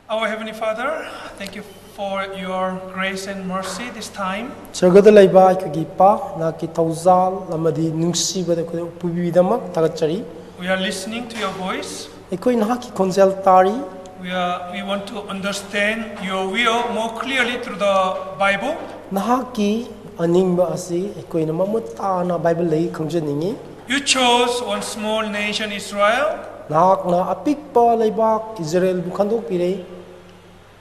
Our Heavenly Father, thank you for your grace and mercy this time. Sargada laiba kagi pa na ki tauzal lamadi nungsi bada ko pubidama tagachari. We are listening to your voice. Ekoi na ki konzel tari. We want to understand your will more clearly through the Bible. Na ki aning ba asi ekoi na mamuta na Bible lay kangjaningi. You chose one small nation, Israel. Na apik pa laiba Israel bukandok pire.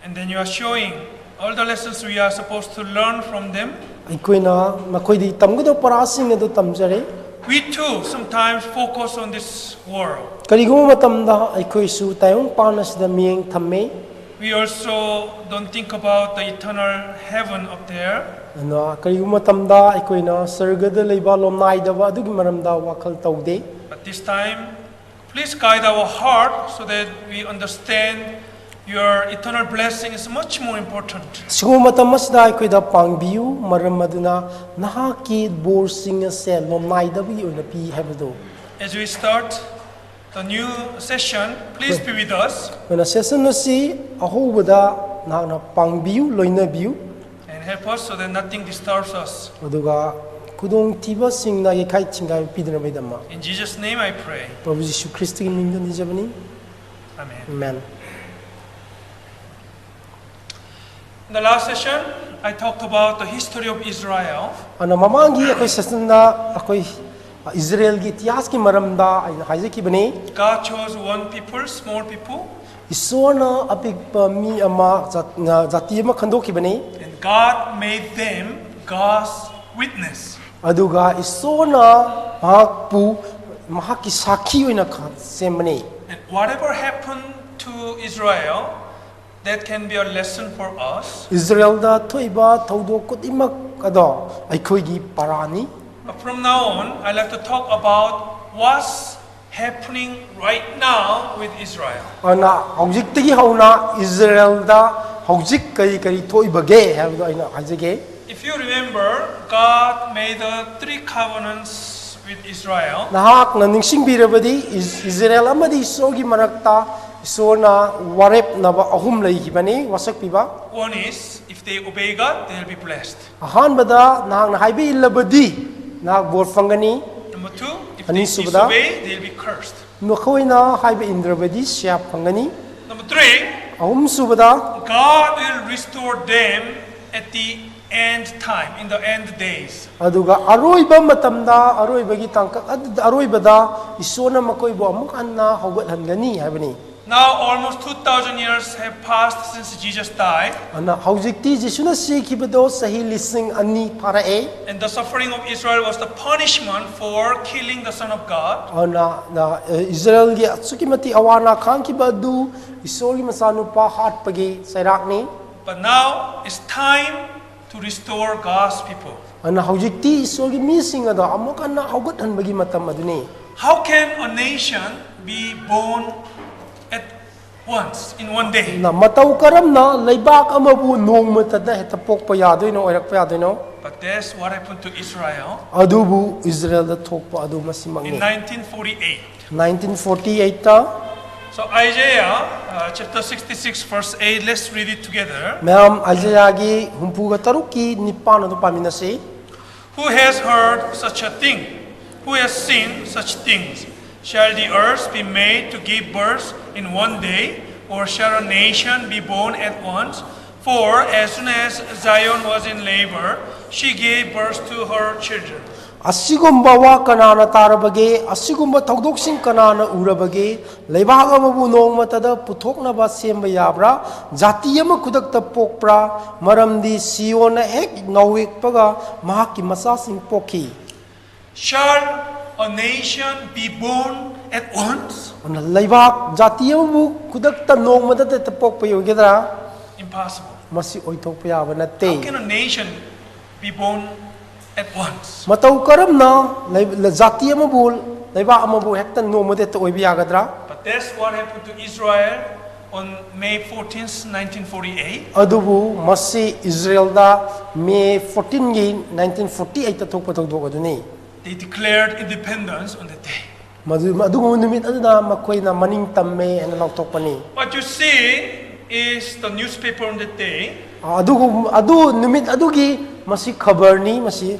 And then you are showing all the lessons we are supposed to learn from them. Ekoi na makoi di tamgudo parasing na do tamjare. We too sometimes focus on this world. Kariguma matamda ekoi su tayong panas da mieng thamme. We also don't think about the eternal heaven up there. Na kariguma matamda ekoi na sargada laiba lomnai da ba adugi maramda wakal tawde. But this time, please guide our heart so that we understand your eternal blessing is much more important. Siguma tamas da ekoi da pangbiu maram maduna nahaki borsing se lomnai da bi una pi habdo. As we start the new session, please be with us When a session no si aho bada na pangbiu loina biu and help us so that nothing disturbs us. aduga kudong tiba sing na yekai chingai pidna bedama. In Jesus' name I pray. Prabhu Yishu Christ ki mingda ni jabani. Amen. Amen. In the last session, I talked about the history of Israel. Ana mamangi akoi session na akoi Israel gi ityas ki maramda aina haje ki bani God chose one people, small people, isona apik pa mi ama jati ama khandok ki bani and God made them God's witness. aduga isona mahakpu mahaki sakhi oina sembani. And whatever happened to Israel, that can be a lesson for us. Israel da thoiba thodok kutimak ado aikoi gi parani. But from now on, I'd like to talk about what's happening right now with Israel. Ana hojik tagi hauna Israel da hojik kari thoibage habdo aina hajege. If you remember, God made the 3 covenants with Israel. Nahak na ningsing birabadi Israel amadi sogi marakta isona warep na ba ahum lay hibani wasak piba. One is, if they obey God, they'll be blessed. Ahan bada nahak na haibe illabadi nahak bor fangani. Number 2, if Ani they subada? disobey, they'll be cursed. Nukhoi na haibe indrabadi siap fangani. Number 3, Ahum subada God will restore them at the end time, in the end days. aduga aroiba matamda aroibagi tangka aroibada isona makoi bo amuk anna hogat hangani habani. Now almost 2,000 years have passed since Jesus died, Ana haujikti jisuna sikibado sahi lising ani parae. and the suffering of Israel was the punishment for killing the Son of God. Ana na Israel gi atsukimati awana khang ki badu isori masanu pa hat pagi sairakni. But now it's time to restore God's people. Ana haujikti isori missing ada amuk anna hogat hanbagi matam aduni. How can a nation be born at once, in one day? Na matau karam na laibak amabu nong matada hetapok pa yadoy no oirak pa yadoy no. But that's what happened to Israel Adubu Israel da thokpa adu masimang in ni. 1948. 1948 ta So Isaiah chapter 66 verse 8, let's read it together. Ma'am Isaiah gi humpuga taruki nipan adu paminasi. Who has heard such a thing? Who has seen such things? Shall the earth be made to give birth in one day, or shall a nation be born at once? For as soon as Zion was in labor, she gave birth to her children. Asigumba wa kanana tarabage asigumba thaudoksin kanana urabage leibag amabu nong matada puthokna ba semba yabra jati ama kudakta pokpra maramdi siona hek ngawik paga mahaki masasing pokhi. Shall a nation be born at once? Ana leibag jati amabu kudakta nong matada tapok payogedra Impossible. masi oitok payaba How natte. can a nation be born at once? Matau karam na jati amabu leibag amabu hektan nong madat oibi yagadra. But that's what happened to Israel on May 14th, 1948. Adubu masi Israel da May 14 gi 1948 ta thokpa tawdok aduni. They declared independence on that day. Madu numit aduna makoy na maning tamme ana lautokpani. But you see, is the newspaper on that day. ꯑꯗꯨ ꯅꯨꯃꯤꯠ ꯑꯗꯨꯒꯤ ꯃꯁꯤ ꯈꯕꯔꯅꯤ ꯃꯁꯤ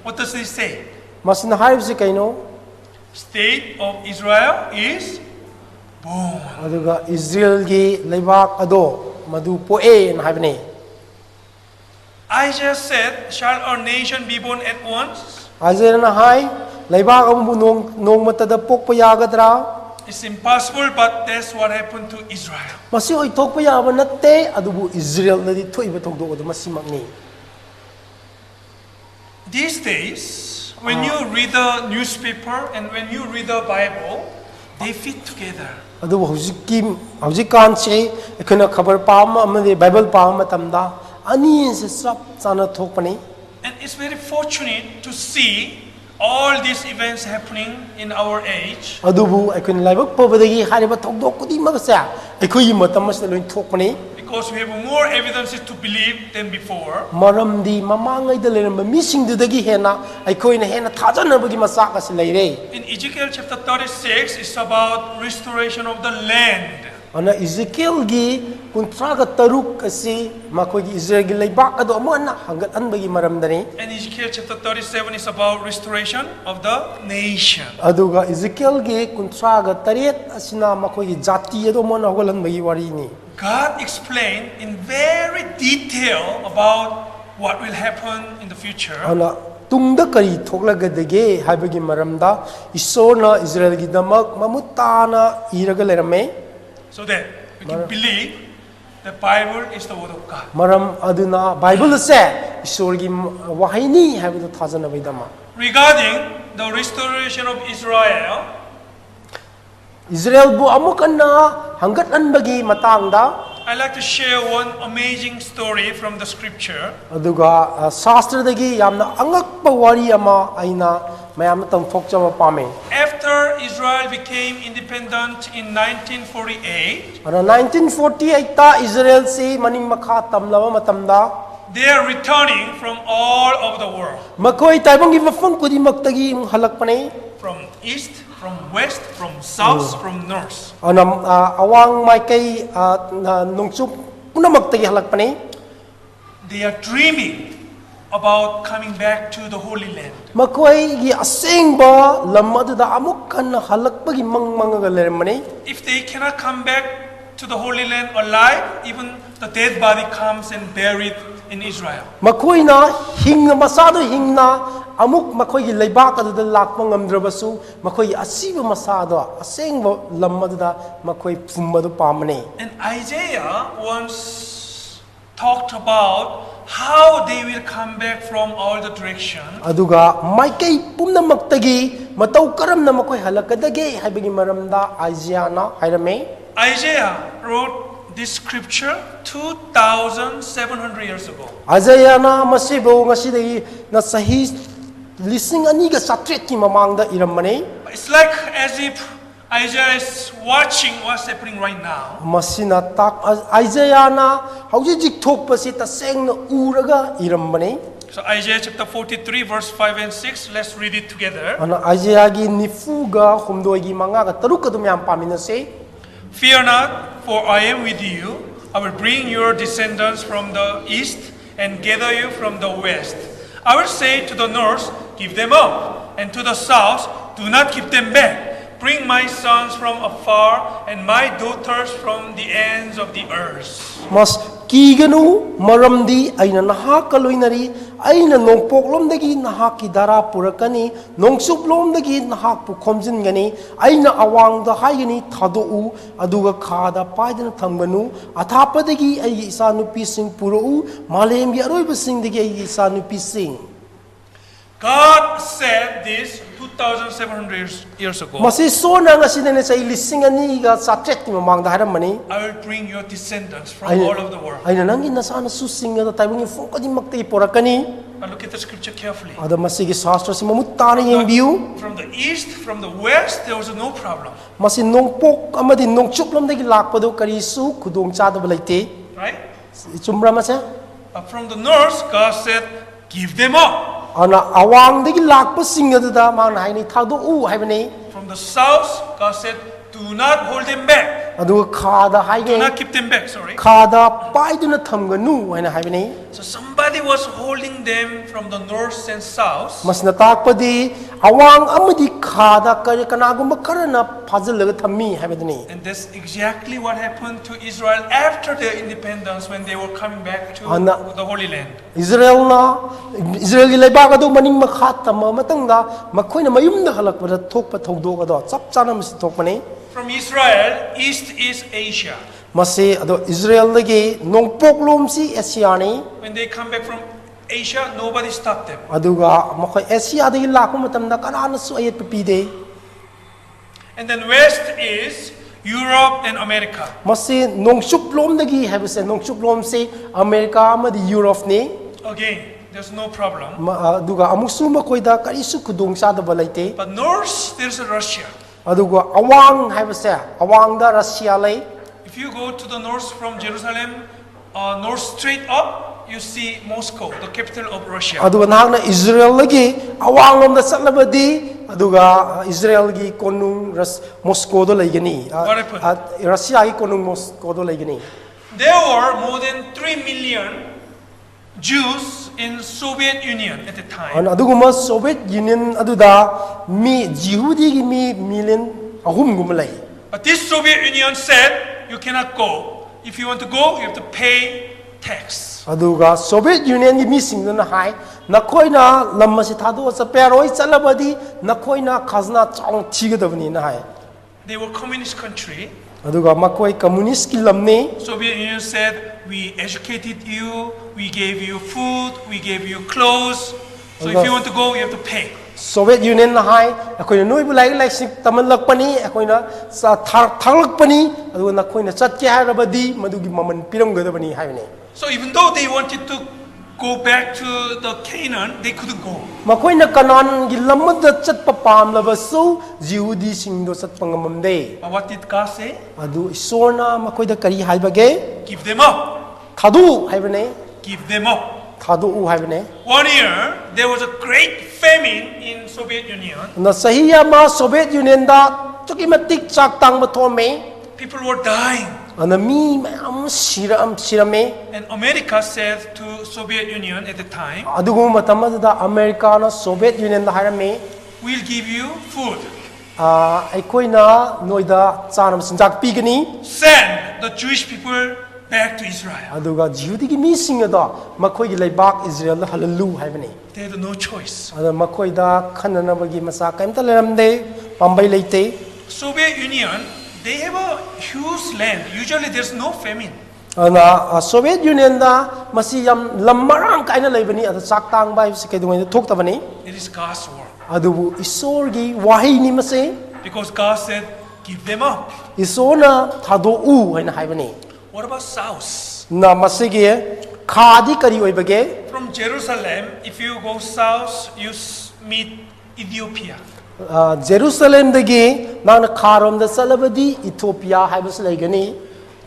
What does it say? ꯃꯁꯤꯅ ꯍꯥꯏꯔꯤꯕꯁꯤ ꯀꯩꯅꯣ State of Israel is born. ꯑꯗꯨꯒ ꯏꯖ꯭ꯔꯦꯜꯒꯤ ꯂꯩꯕꯥꯛ ꯑꯗꯣ ꯃꯗꯨ ꯄꯣꯛꯑꯦꯅ ꯍꯥꯏꯕꯅꯤ Isaiah said, shall our nation be born at once? ꯑꯥꯏꯖꯥꯌꯥꯅ ꯍꯥꯏ ꯂꯩꯕꯥꯛ ꯑꯃꯕꯨ ꯅꯣꯡꯃꯇꯗ ꯄꯣꯛꯄ ꯌꯥꯒꯗ꯭ꯔꯥ It's impossible, but that's what happened to Israel. ꯃꯁꯤ ꯑꯣꯏꯊꯣꯛꯄ ꯌꯥꯕ ꯅꯠꯇꯦ ꯑꯗꯨꯕꯨ ꯏꯖ꯭ꯔꯦꯜꯗꯗꯤ ꯊꯣꯛꯏꯕ ꯊꯧꯗꯣꯛ ꯑꯗꯨ ꯃꯁꯤꯃꯛꯅꯤ These days, when you read the newspaper and when you read the Bible, they fit together. ꯑꯗꯨꯕꯨ ꯍꯧꯖꯤꯛꯀꯥꯟꯁꯦ ꯑꯩꯈꯣꯏꯅ ꯈꯕꯔ ꯄꯥꯕ ꯑꯃꯗꯤ ꯕꯥꯏꯕꯜ ꯄꯥꯕ ꯃꯇꯝꯗ ꯑꯅꯤꯁꯤ ꯆꯞ ꯆꯥꯅ ꯊꯣꯛꯄꯅꯤ And it's very fortunate to see all these events happening in our age. ꯑꯗꯨꯕꯨ ꯑꯩꯈꯣꯏꯅ ꯂꯥꯏꯕꯛ ꯐꯕꯗꯒꯤ ꯍꯥꯏꯔꯤꯕ ꯊꯧꯗꯣꯛ ꯈꯨꯗꯤꯡꯃꯛꯁꯦ ꯑꯩꯈꯣꯏꯒꯤ ꯃꯇꯝ ꯑꯁꯤꯗ ꯂꯣꯏ ꯊꯣꯛꯄꯅꯤ Because we have more evidences to believe than before. ꯃꯔꯝꯗꯤ ꯃꯃꯥꯡꯉꯩꯗ ꯂꯩꯔꯝꯕ ꯃꯤꯁꯤꯡꯗꯨꯗꯒꯤ ꯍꯦꯟꯅ ꯑꯩꯈꯣꯏꯅ ꯍꯦꯟꯅ ꯊꯥꯖꯅꯕꯒꯤ ꯃꯆꯥꯛ ꯑꯁꯤ ꯂꯩꯔꯦ In Ezekiel chapter 36, it's about restoration of the land. ꯑꯗꯨꯅ ꯏꯖꯤꯀꯦꯜꯒꯤ 33 ꯑꯁꯤ ꯃꯈꯣꯏꯒꯤ ꯏꯖ꯭ꯔꯦꯜꯒꯤ ꯂꯩꯕꯥꯛ ꯑꯗꯨ ꯑꯃꯨꯛ ꯍꯟꯅ ꯍꯪꯒꯠꯍꯟꯕꯒꯤ ꯃꯔꯝꯗꯅꯤ And Ezekiel chapter 37 is about restoration of the nation. ꯑꯗꯨꯒ ꯏꯖꯤꯀꯦꯜꯒꯤ 33 ꯑꯁꯤꯅ ꯃꯈꯣꯏꯒꯤ ꯖꯥꯇꯤ ꯑꯗꯨ ꯑꯃꯨꯛ ꯍꯟꯅ ꯍꯧꯒꯠꯍꯟꯕꯒꯤ ꯋꯥꯔꯤꯅꯤ God explained in very detail about what will happen in the future. ꯑꯗꯨꯅ ꯇꯨꯡꯗ ꯀꯔꯤ ꯊꯣꯛꯂꯒꯗꯒꯦ ꯍꯥꯏꯕꯒꯤ ꯃꯔꯝꯗ ꯏꯁꯣꯔꯅ ꯏꯖ꯭ꯔꯦꯜꯒꯤꯗꯃꯛ ꯃꯃꯨꯠ ꯇꯥꯅ ꯏꯔꯒ ꯂꯩꯔꯝꯃꯦ So that we can believe the Bible is the word of God. ꯃꯔꯝ ꯑꯗꯨꯅ ꯕꯥꯏꯕꯜ ꯑꯁꯦ ꯏꯁꯣꯔꯒꯤ ꯋꯥꯍꯩꯅꯤ ꯍꯥꯏꯕꯗꯨ ꯊꯥꯖꯅꯕꯒꯤꯗꯃꯛ Regarding the restoration of Israel, 이스라엘부 ꯑꯃꯨꯛ hꯟꯅ ꯍꯪꯒꯠꯍꯟꯕꯒꯤ ꯃꯇꯥꯡꯗ I'd like to share one amazing story from the scripture. ꯑꯗꯨꯒ ꯁꯥꯁꯇ꯭ꯔꯗꯒꯤ ꯌꯥꯝꯅ ꯑꯉꯛꯄ ꯋꯥꯔꯤ ꯑꯃ ꯑꯩꯅ ꯃꯌꯥꯝꯅ ꯇꯝꯊꯣꯛꯆꯕ ꯄꯥꯝꯃꯤ After Israel became independent in 1948, ꯑꯗꯨꯅ 1948ꯇ 이스라엘ꯁꯤ ꯃꯅꯤꯡ ꯃꯈꯥ ꯇꯝꯂꯕ ꯃꯇꯝꯗ they are returning from all over the world. ꯃꯈꯣꯏ ꯇꯥꯏꯕꯪꯒꯤ ꯃꯐꯝ ꯈꯨꯗꯤꯡꯃꯛꯇꯒꯤ ꯍꯜꯂꯛꯄꯅꯤ From east, from west, from south, from north. ꯑꯗꯨꯅ ꯑꯋꯥꯡ ꯃꯥꯏꯀꯩ ꯅꯣꯡꯆꯨꯞ ꯄꯨꯝꯅꯃꯛꯇꯒꯤ ꯍꯜꯂꯛꯄꯅꯤ They are dreaming about coming back to the Holy Land. ꯃꯈꯣꯏꯒꯤ ꯑꯁꯦꯡꯕ ꯂꯝ ꯑꯗꯨꯗ ꯑꯃꯨꯛ ꯍꯟꯅ ꯍꯜꯂꯛꯄꯒꯤ ꯃꯪꯉꯒ ꯂꯩꯔꯝꯕꯅꯤ If they cannot come back to the Holy Land alive, even the dead body comes and buried in Israel. ꯃꯈꯣꯏꯅ ꯍꯤꯡꯅ ꯃꯁꯥꯗꯣ ꯍꯤꯡꯅ ꯑꯃꯨꯛ ꯃꯈꯣꯏꯒꯤ ꯂꯩꯕꯥꯛ ꯑꯗꯨꯗ ꯂꯥꯛꯄ ꯉꯝꯗ꯭ꯔꯕꯁꯨ ꯃꯈꯣꯏꯒꯤ ꯑꯁꯤꯕ ꯃꯁꯥꯗꯣ ꯑꯁꯦꯡꯕ ꯂꯝ ꯑꯗꯨꯗ ꯃꯈꯣꯏ ꯐꯨꯝꯕꯗꯨ ꯄꯥꯝꯕꯅꯤ And Isaiah once talked about how they will come back from all the directions. ꯑꯗꯨꯒ ꯃꯥꯏꯀꯩ ꯄꯨꯝꯅꯃꯛꯇꯒꯤ ꯃꯇꯧ ꯀꯔꯝꯅ ꯃꯈꯣꯏ ꯍꯜꯂꯛꯀꯗꯒꯦ ꯍꯥꯏꯕꯒꯤ ꯃꯔꯝꯗ 아이자야나 ꯍꯥꯏꯔꯝꯃꯤ Isaiah wrote this scripture 2,700 years ago. 아이자야나 masibu ngasidagi na sahi 2,700기 mamangda iramani It's like as if Isaiah is watching what's happening right now. masina tak 아이자야나 hawjik thokpasi tasengna uraga iramani So Isaiah chapter 43 verse 5 and 6, let's read it together. ana 아이자야기 nifuga humdoigi mangaga taruk kadum yam paminase Fear not, for I am with you. I will bring your descendants from the east and gather you from the west. I will say to the north, give them up, and to the south, do not keep them back. Bring my sons from afar and my daughters from the ends of the earth. mas kiganu maramdi aina nahak kaloinari aina nongpoklomdagi nahaki dara purakani nongsuplomdagi nahak pu khomjingani aina awangda haigani thadou aduga khada paidana thambanu athapadagi ai isa nupi sing purou malemgi aroiba singdagi ai isa nupi sing God said this 2,700 years ago. masi sona ngasidene sai lising ani ga satret ki mamangda haramani I will bring your descendants from all over the world. aina nangi nasana susinga da taibungi fokadi maktai porakani But look at the scripture carefully. ada masigi sastra si mamutana yengbiu From the east, from the west, there was no problem. masi nongpok amadi nongchuplomdagi lakpado karisu khudong chadaba leite Right? chumra mase But from the north, God said, give them up. ana awangdagi lakpa singadada man haini thadu u haibani From the south, God said, do not hold them back. ꯑꯗꯨꯒ ꯈꯥꯗ ꯍꯥꯏꯒꯦ Do not keep them back, sorry. ꯈꯥꯗ ꯄꯥꯏꯗꯨꯅ ꯊꯝꯒꯅꯨ ꯍꯥꯏꯅ ꯍꯥꯏꯕꯅꯤ So somebody was holding them from the north and south. ꯃꯁꯤꯅ ꯇꯥꯛꯄꯗꯤ ꯑꯋꯥꯡ ꯑꯃꯗꯤ ꯈꯥꯗ ꯀꯅꯥꯒꯨꯝꯕ ꯈꯔꯅ ꯐꯥꯖꯤꯜꯂꯒ ꯊꯝꯃꯤ ꯍꯥꯏꯕꯗꯨꯅꯤ And that's exactly what happened to Israel after their independence when they were coming back to the Holy Land. 이스라엘이 레바가 도 마닝 마카 tamma matangda makoina mayumda halakpada thokpa thodok ado chap chana masi thokpani From Israel, east is Asia. masi ado Israel dagi nongpok lomsi Asia ni When they come back from Asia, nobody stopped them. aduga makoi Asia dagi lakpa matamda kanana su ayat pipide And then west is Europe and America. masi nongsup lom dagi habse nongsup lom se America amadi Europe ni Again, there's no problem. aduga amusu makoida karisu kudong sadaba laite But north, there's Russia. aduga awang habse awangda Russia lay If you go to the north from Jerusalem, north straight up, you see Moscow, the capital of Russia. aduga nahna Israel lagi awang lom da satlabadi aduga Israel gi konung Moscow do laigani What happened? Russia gi konung Moscow do laigani There were more than 3 million Jews in Soviet Union at the time. an aduguma Soviet Union aduda mi Jehudi gi mi million ahum gumlai But this Soviet Union said, you cannot go. If you want to go, you have to pay tax. aduga Soviet Union gi mi singduna hai nakoina lamma si thadu sa peroi chalabadi nakoina khazna chong thigadabani na hai They were communist country. aduga makoi communist ki lamni Soviet Union said, we educated you, we gave you food, we gave you clothes. So if you want to go, you have to pay. Soviet Union na hai akoina noi bu lai lai sik tamanlak pani akoina sa tharlak pani aduga nakoina chatke harabadi madugi maman piramgadabani haibani So even though they wanted to go back to the Canaan, they couldn't go. makoina kanan gi lamada chatpa pamlabasu Jehudi singdo chatpa ngamamde But what did God say? adu isorna makoida kari haibage Give them up. thadu haibane Give them up. thadu u haibane 1 year, there was a great famine in Soviet Union. na sahiya ma Soviet Union da chukimatik chak tang bathome People were dying. ana mi mayam sirame And America said to Soviet Union at the time, aduguma matamada America na Soviet Union da harame we'll give you food. aikoina noida chanam sinjak pigani Send the Jewish people back to Israel. aduga Jehudi gi mi singada makoi gi laibak Israel da halalu haibani They had no choice. ada makoi da khananabagi masa kaimta leramde pambai leite Soviet Union, they have a huge land. Usually there's no famine. ana Soviet Union da masi yam lammarang kaina leibani ada chak tang bai sikedungai thok tabani It is God's work. adubu isor gi wahi ni mase Because God said, give them up. isona thado u haina haibani What about south? na masigi khadi kari oibage From Jerusalem, if you go south, you meet Ethiopia. Jerusalem dagi nang kharom da salabadi Ethiopia haibas laigani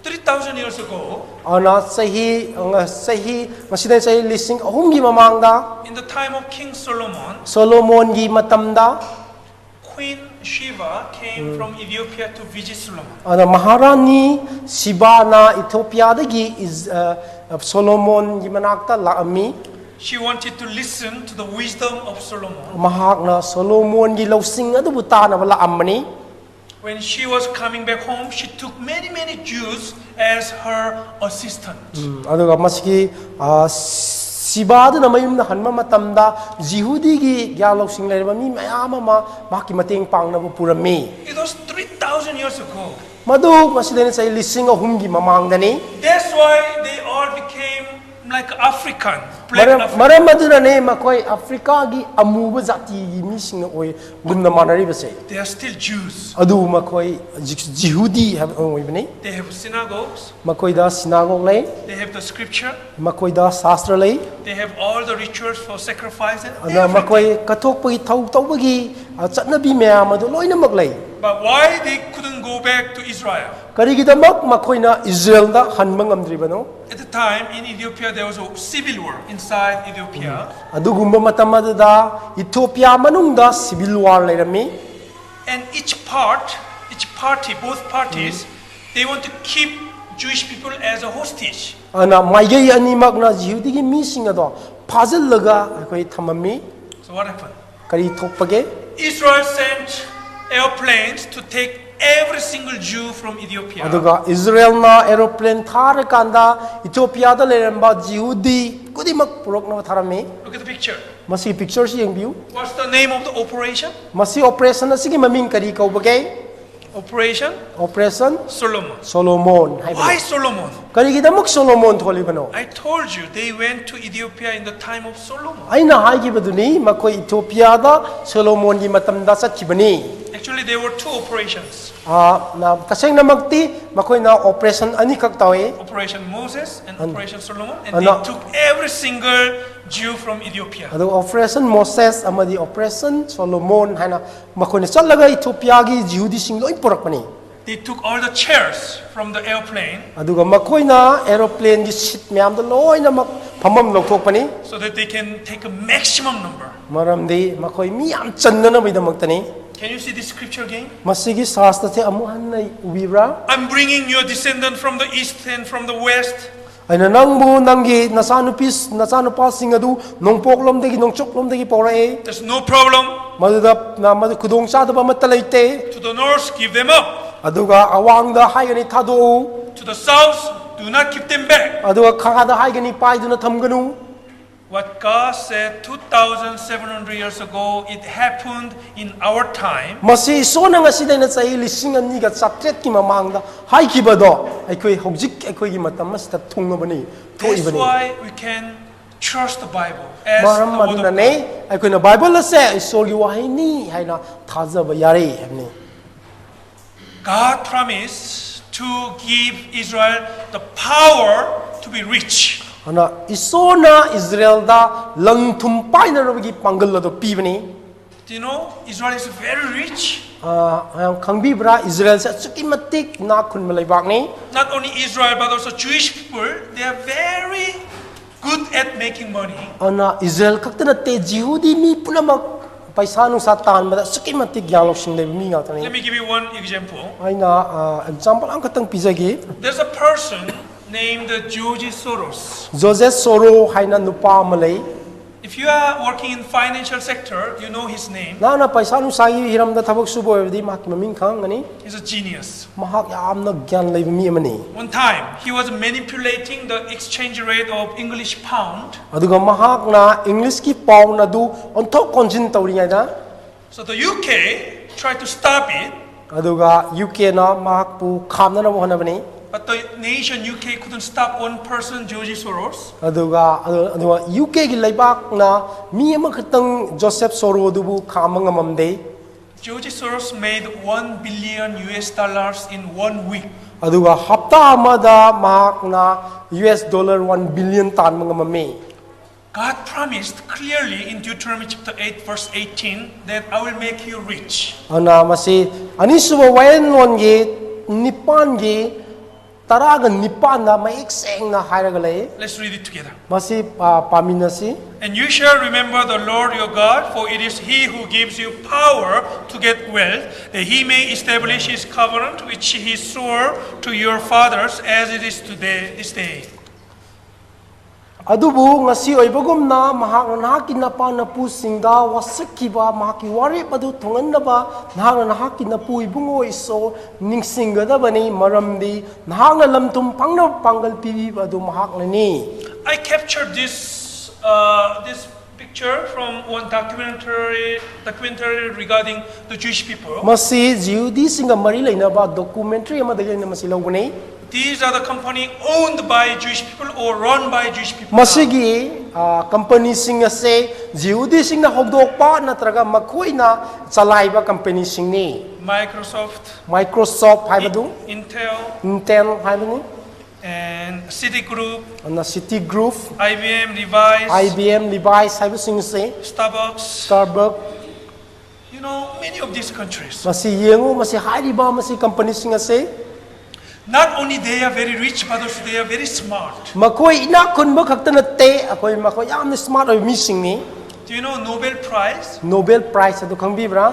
3,000 years ago, ana sahi masida sahi lising ahum gi mamangda in the time of King Solomon, Solomon gi matamda Queen Sheba came from Ethiopia to visit Solomon. ana Maharani Shiba na Ethiopia dagi is Solomon gi manakta laami She wanted to listen to the wisdom of Solomon. mahakna Solomon gi lawsing adu butana wala amani When she was coming back home, she took many Jews as her assistant. aduga masiki Shiba da mayum na hanma matamda Jehudi gi gya lawsing leirba mi mayama ma maki mateng pangna bu purami It was 3,000 years ago. madu masida sai lising ahum gi mamangdani That's why they all became like African. Black African. maram madura ne makoi Africa gi amuba jati gi mi sing oi gumna manari base They are still Jews. adu makoi Jehudi have oibani They have synagogues. makoi da synagogue lay They have the scripture. makoi da shastra lay They have all the rituals for sacrifice and ana everything. makoi kathok pagi thau tawbagi chatnabi mayam adu loina mak lay But why they couldn't go back to Israel? karigidamak makoina Israel da hanma ngamdribano At the time in Ethiopia, there was a civil war inside Ethiopia. adugumba matamada da Ethiopia manungda civil war lairami And each party, both parties, They want to keep Jewish people as a hostage. ana maigei animakna jihudigi mising ado phajillaga akoi thamami So what happened? kari thokpage Israel sent airplanes to take every single Jew from Ethiopia. aduga Israel na aeroplane thar kanda Ethiopia da leramba jihudi kudimak purokna tharami Look at the picture. masi picture si yengbiu What's the name of the operation? masi operation asigi maming kari kaubage Operation operation Solomon. Solomon Why haibano Solomon? kari gidamuk Solomon tholibano I told you they went to Ethiopia in the time of Solomon. aina haigibaduni makoi Ethiopia da Solomon gi matamda satkibani Actually, there were two operations. na kaseng namakti makoi na operation ani kak tawe Operation Moses and Operation Solomon. And Ano? they took every single Jew from Ethiopia. ado operation Moses amadi operation Solomon haina makoi na challaga Ethiopia gi jihudi sing loi purakpani They took all the chairs from the airplane aduga makoi na aeroplane gi seat myam da loi na mak phamam lokthokpani so that they can take a maximum number. maramdi makoi mi yam channana bidamaktani Can you see this scripture again? masigi sastra te amuhan nai ubibra I'm bringing your descendant from the east and from the west. aina nangbu nangi nasanupa sing adu nongpoklom degi nongchoklom degi porae There's no problem. maduda na madu kudong sadaba matalaite To the north, give them up. aduga awangda haigani thadu To the south, do not keep them back. aduga khada haigani paiduna thamganu What God said 2,700 years ago, it happened in our time. masi sona ngasida na chai lising ani ga chatret ki mamangda haikibado aikoi hojik aikoi gi matam masita thungabani That's thoibani why we can trust the Bible as the maram word maduna of ne God. aikoi na bible se isolgi wahini haina thajaba yare hamni God promised to give Israel the power to be rich. ana isona Israel da langthum paina robagi pangal do pibani Do you know Israel is very rich? ayam khangbi bra Israel sa chuki matik na khun malai bak ni Not only Israel but also Jewish people, they are very good at making money. ana Israel kaktana te jihudi mi punamak paisa nu sa tan ma chuki matik gyalok sing le mi nga Let tani me give you one example. aina example ang katang pizagi There's a person named George Soros. Joseph Soro haina nupa malai If you are working in financial sector, you know his name. na na paisa nu sai hiram da thabak subo di mak maming khang ani He's a genius. mahak yamna gyan lai mi amani One time, he was manipulating the exchange rate of English pound. aduga mahak na English ki pawn na du onthok konjin tawri ngai da So the UK tried to stop it, aduga UK na mahak pu khamna na hona bani but the nation UK couldn't stop one person, George Soros. aduga UK gi laibak na mi ama khatang Joseph Soro du bu khamang amamde George Soros made $1 billion in 1 week. aduga hapta amada mahak na US dollar 1 billion tan mangamame God promised clearly in Deuteronomy chapter 8 verse 18 that I will make you rich. ana masi ani suba wayan lon gi nipan gi taraga nipan na maik seng na hairaga lay Let's read it together. masi paminasi And you shall remember the Lord your God, for it is He who gives you power to get wealth, that He may establish His covenant, which He swore to your fathers, as it is today, this day. adubu ngasi oibagum na mahak na nahaki napa na pu singda wasakkiba mahaki wari padu thongan na ba nahak na nahaki na pu ibungo iso ningsinga da bani maramdi nahak na lamtum pangna pangal pibi adu mahak na ni I captured this picture from one documentary regarding the Jewish people. masi jiudi singa mari laina ba documentary ama dagay na masilawgani These are the company owned by Jewish people or run by Jewish people. masigi company singa se jiudi singna hogdok pa natraga makoi na chalaiba company singni Microsoft haibadu Intel haibani and Citigroup, na Citigroup IBM, Levi's haibu sing se Starbucks. Starbucks You know, many of these countries. masi yengo masi haiba masi company singa se Not only they are very rich, but also they are very smart. makoi ina kun ba khakta na te akoi makoi yam smart oi mi singni Do you know Nobel Prize? Nobel Prize adu khangbi bra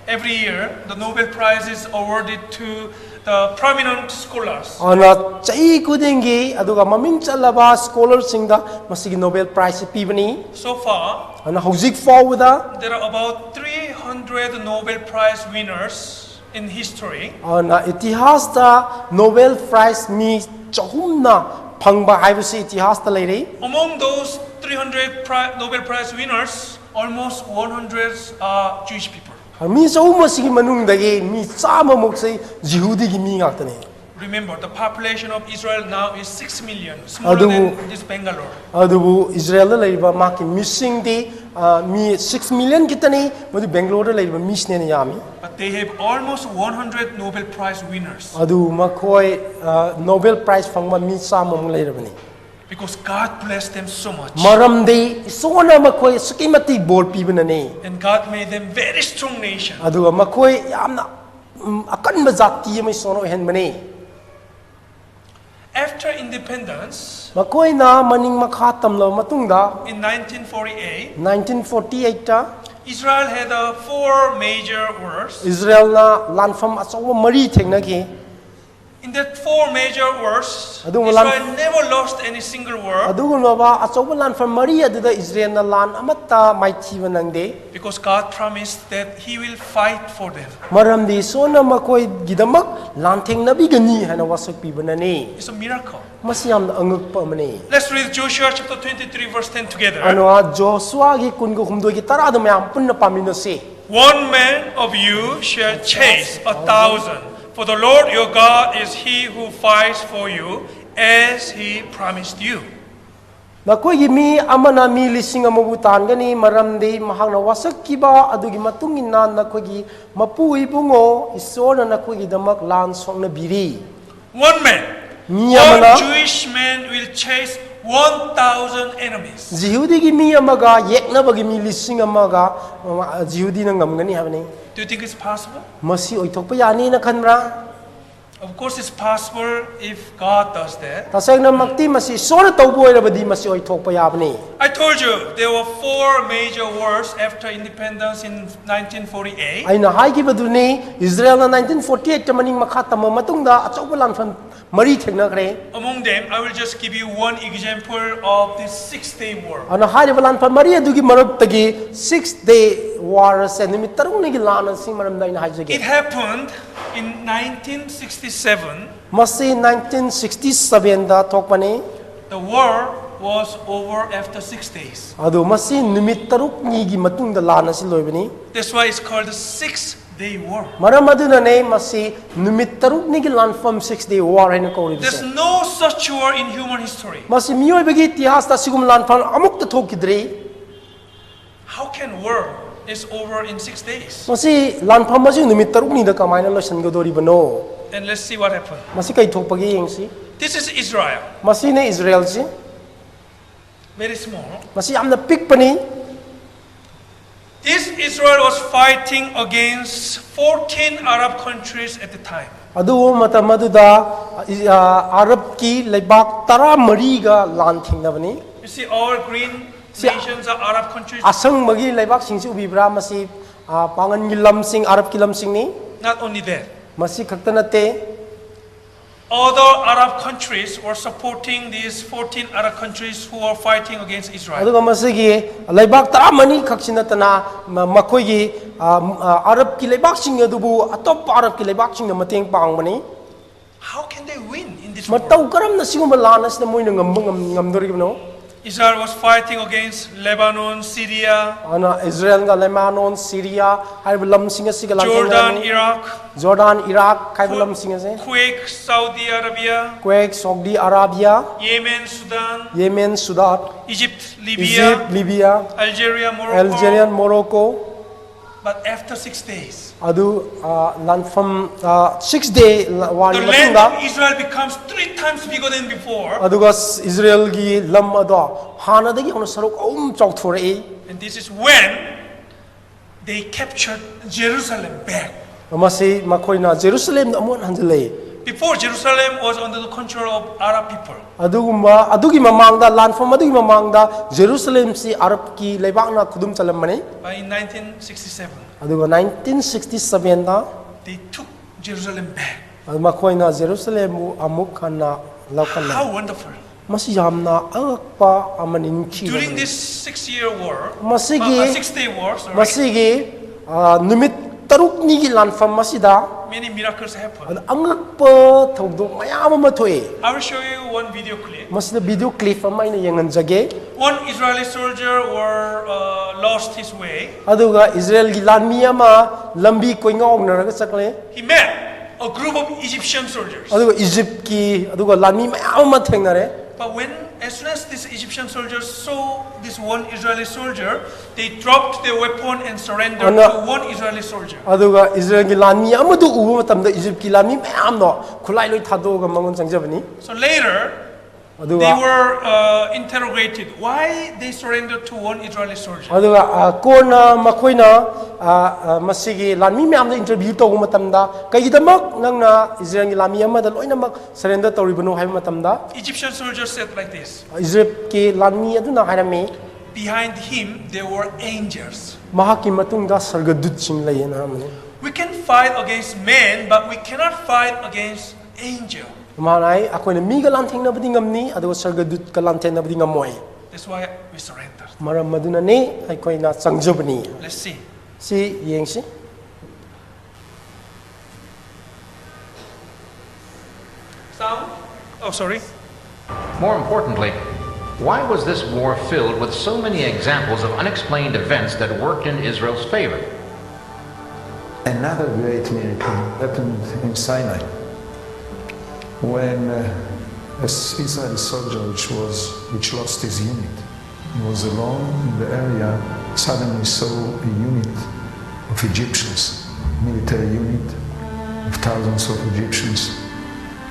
Every year, the Nobel Prize is awarded to the prominent scholars. ana chai kudingi aduga maming chalaba scholars singda masigi Nobel Prize pibani So far, ana hojik fawda there are about 300 Nobel Prize winners in history. ana itihas da Nobel Prize mi chahumna phangba haibasi itihas ta leiri Among those 300 Nobel Prize winners, almost 100 are Jewish people. mi chahum masigi manungdagi mi chama moksai jihudi gi mi ngaktani Remember, the population of Israel now is 6 million, smaller Adubu- than this Bangalore. adubu Israel da leiba maki missing di mi 6 million kitani madu Bangalore da leiba misne ne yami But they have almost 100 Nobel Prize winners adu makoi Nobel Prize phangba mi chama mung leirabani because God blessed them so much. maramdi isona makoi sukimati bol pibanani And God made them very strong nation. aduga makoi yamna akanba jati mai sono henbani After independence, makoi na maning makha tamlo matungda in 1948, 1948 ta Israel had 4 major wars. Israel na lanfam achawa mari thengnagi In that 4 major wars, Adung Israel never lost any single war adugunaba achawa lanfam mari aduda Israel na lan amatta maichiba nangde because God promised that He will fight for them. maramdi sona makoi gidamak lan thengnabi gani hana wasak pibanani It's a miracle. masiyam angukpa mani Let's read Joshua chapter 23, verse 10 together. anwa Joshua gi kungo humdo gi tarada mayam punna paminose One man of you shall chase 1,000, for the Lord your God is He who fights for you, as He promised you. nakoi gi mi amana mi lising amabu tangani maramdi mahangna wasak kiba adugi matungina nakoi gi mapu ibungo isona nakoi gi damak lan songna biri One man, Miyamana- one Jewish man will chase 1,000 enemies. Jihudi gi mi amaga yekna bagi mi lising amaga jihudi na ngamgani habani Do you think it's possible? masi oithokpa yani na khanbra Of course, it's possible if God does that. tasayna makti masi sona tawbo irabadi masi oithokpa yabani I told you there were 4 major wars after independence in 1948. aina haigibaduni Israel na 1948 maning makha tama matungda achauba lanfam mari thengna kare Among them, I will just give you one example of this 6-day war. ana hariba lanfam mari adugi marab tagi 6-day war se nimit tarung ni lan sing maram da ina It haijage happened in 1967. masi 1967 da thokpani The war was over after 6 days. adu masi nimit taruk ni gi matungda lan asi loibani That's why it's called the 6-day war. maram aduna ne masi nimit taruk ni gi lanfam 6-day war haina kori There's bise no such war in human history. masi mioi bagi itihas ta sigum lanfam amuk ta thokidri How can war is over in 6 days? masi lanfam masi nimit taruk ni da kamaina losan godori bano And let's see what happened. masi kai thokpagi yengsi This is Israel. masi ne Israel si Very small. masi amna pik pani This Israel was fighting against 14 Arab countries at the time. adu matam aduda Arab ki leibak tara mari ga lan thingnabani You see, all green See, nations are Arab countries. asang magi leibak singsi ubibra masi pangan gi lam sing Arab ki lam sing ni Not only that, masi khakta nate other Arab countries were supporting these 14 Arab countries who are fighting against Israel. aduga masigi leibak tara mani khaksinatana makoi gi Arab ki leibak sing adubu atop Arab ki leibak sing na mateng pangmani How can they win in this war? matau karam na sigum lanas na moy ngam ngamdori no Israel was fighting against Lebanon, Syria, ana Israel ga Lebanon Syria hai lam singa siga Jordan, Iraq, Jordan Iraq kai lam singa se Kuwait, Saudi Arabia, Kuwait Saudi Arabia Yemen, Sudan, Yemen Sudan Egypt, Libya, Egypt Libya Algeria, Morocco. Algeria Morocco But after 6 days, adu lanfam 6 day war the ni land matunga of Israel becomes 3 times bigger than before. aduga Israel gi lam ado hana dagi ono saruk chauthore And this is when they captured Jerusalem back. amasi makoina Jerusalem amon hanjale Before, Jerusalem was under the control of Arab people. adugumba adugi mamangda lanfam adugi mamangda Jerusalem si Arab ki leibakna khudum chalamani But in 1967, aduga 1967 da they took Jerusalem back. ꯃꯈꯣꯏꯅ ꯖꯦꯔꯨꯁꯥꯂꯦꯝꯕꯨ ꯑꯃꯨꯛ ꯍꯟꯅ ꯂꯧꯈꯠꯂꯦ How wonderful. ꯃꯁꯤ ꯌꯥꯝꯅ ꯑꯉꯛꯄ ꯑꯃꯅꯤ During ꯅꯨꯡꯁꯤꯕꯅꯤ this 6-year war, Masigi- 6-day war, sorry, ꯃꯁꯤꯒꯤ ꯅꯨꯃꯤꯠ ꯇꯔꯨꯛꯅꯤꯒꯤ ꯂꯥꯟꯐꯝ ꯑꯁꯤꯗ many miracles happened. ꯑꯉꯛꯄ ꯊꯧꯗꯣꯛ ꯃꯌꯥꯝ ꯑꯃ ꯊꯣꯛꯏ I will show you one video clip. ꯃꯁꯤꯗ ꯚꯤꯗꯤꯑꯣ ꯀ꯭ꯂꯤꯞ ꯑꯃ ꯑꯩꯅ ꯌꯦꯡꯍꯟꯖꯒꯦ One Israeli soldier lost his way. ꯑꯗꯨꯒ ꯏꯖꯔꯦꯜꯒꯤ ꯂꯥꯟꯃꯤ ꯑꯃ ꯂꯝꯕꯤ ꯀꯣꯏꯉꯥꯎꯅꯔꯒ ꯆꯠꯂꯦ He met a group of Egyptian soldiers. ꯑꯗꯨꯒ ꯏꯖꯤꯞꯀꯤ ꯑꯗꯨꯒ ꯂꯥꯟꯃꯤ ꯃꯌꯥꯝ ꯑꯃ ꯊꯦꯡꯅꯔꯦ But as soon as these Egyptian soldiers saw this one Israeli soldier, they dropped their weapon and surrendered to one Israeli soldier. ꯑꯗꯨꯒ ꯏꯖꯔꯦꯜꯒꯤ ꯂꯥꯟꯃꯤ ꯑꯃꯗꯨ ꯎꯕ ꯃꯇꯝꯗ ꯏꯖꯤꯞꯀꯤ ꯂꯥꯟꯃꯤ ꯃꯌꯥꯝꯅ ꯈꯨꯠꯂꯥꯏ ꯂꯣꯏ ꯊꯥꯗꯣꯛꯑꯒ ꯃꯉꯣꯟ ꯆꯪꯖꯕꯅꯤ So later, they ꯑꯗꯨꯒ were interrogated why they surrendered to one Israeli soldier. ꯑꯗꯨꯒ ꯀꯣꯟꯅ ꯃꯈꯣꯏꯅ ꯃꯁꯤꯒꯤ ꯂꯥꯟꯃꯤ ꯃꯌꯥꯝꯗ ꯏꯟꯇꯔꯚ꯭ꯌꯨ ꯇꯧꯕ ꯃꯇꯝꯗ ꯀꯩꯒꯤꯗꯃꯛ ꯅꯪꯅ ꯏꯖꯔꯦꯜꯒꯤ ꯂꯥꯟꯃꯤ ꯑꯃꯗ ꯂꯣꯏꯅꯃꯛ ꯁꯔꯦꯟꯗꯔ ꯇꯧꯔꯤꯕꯅꯣ ꯍꯥꯏꯕ ꯃꯇꯝꯗ Egyptian soldiers said like this: ꯏꯖꯤꯞꯀꯤ ꯂꯥꯟꯃꯤ ꯑꯗꯨꯅ ꯍꯥꯏꯔꯝꯃꯤ behind him there were angels. ꯃꯍꯥꯛꯀꯤ ꯃꯇꯨꯡꯗ ꯁꯔꯒꯗꯨꯠꯁꯤꯡ ꯂꯩꯌꯦꯅ ꯍꯥꯏꯔꯝꯃꯤ We can fight against men, but we cannot fight against angels. ꯃꯥꯅ ꯑꯩꯈꯣꯏꯅ ꯃꯤꯒ ꯂꯥꯟꯊꯦꯡꯅꯕꯗꯤ ꯉꯝꯅꯤ ꯑꯗꯨꯒ ꯁꯔꯒꯗꯨꯠꯀ ꯂꯥꯟꯊꯦꯡꯅꯕꯗꯤ ꯉꯝꯃꯣꯏ That's why we surrendered. ꯃꯔꯝ ꯑꯗꯨꯅꯅꯤ ꯑꯩꯈꯣꯏꯅ ꯆꯪꯖꯕꯅꯤ Let's see. ꯁꯤ ꯌꯦꯡꯁꯤ Sound? Oh, sorry. More importantly, why was this war filled with so many examples of unexplained events that worked in Israel's favor? Another great miracle happened in Sinai when an Israeli soldier which lost his unit, he was alone in the area, suddenly saw a unit of Egyptians, military unit of thousands of Egyptians.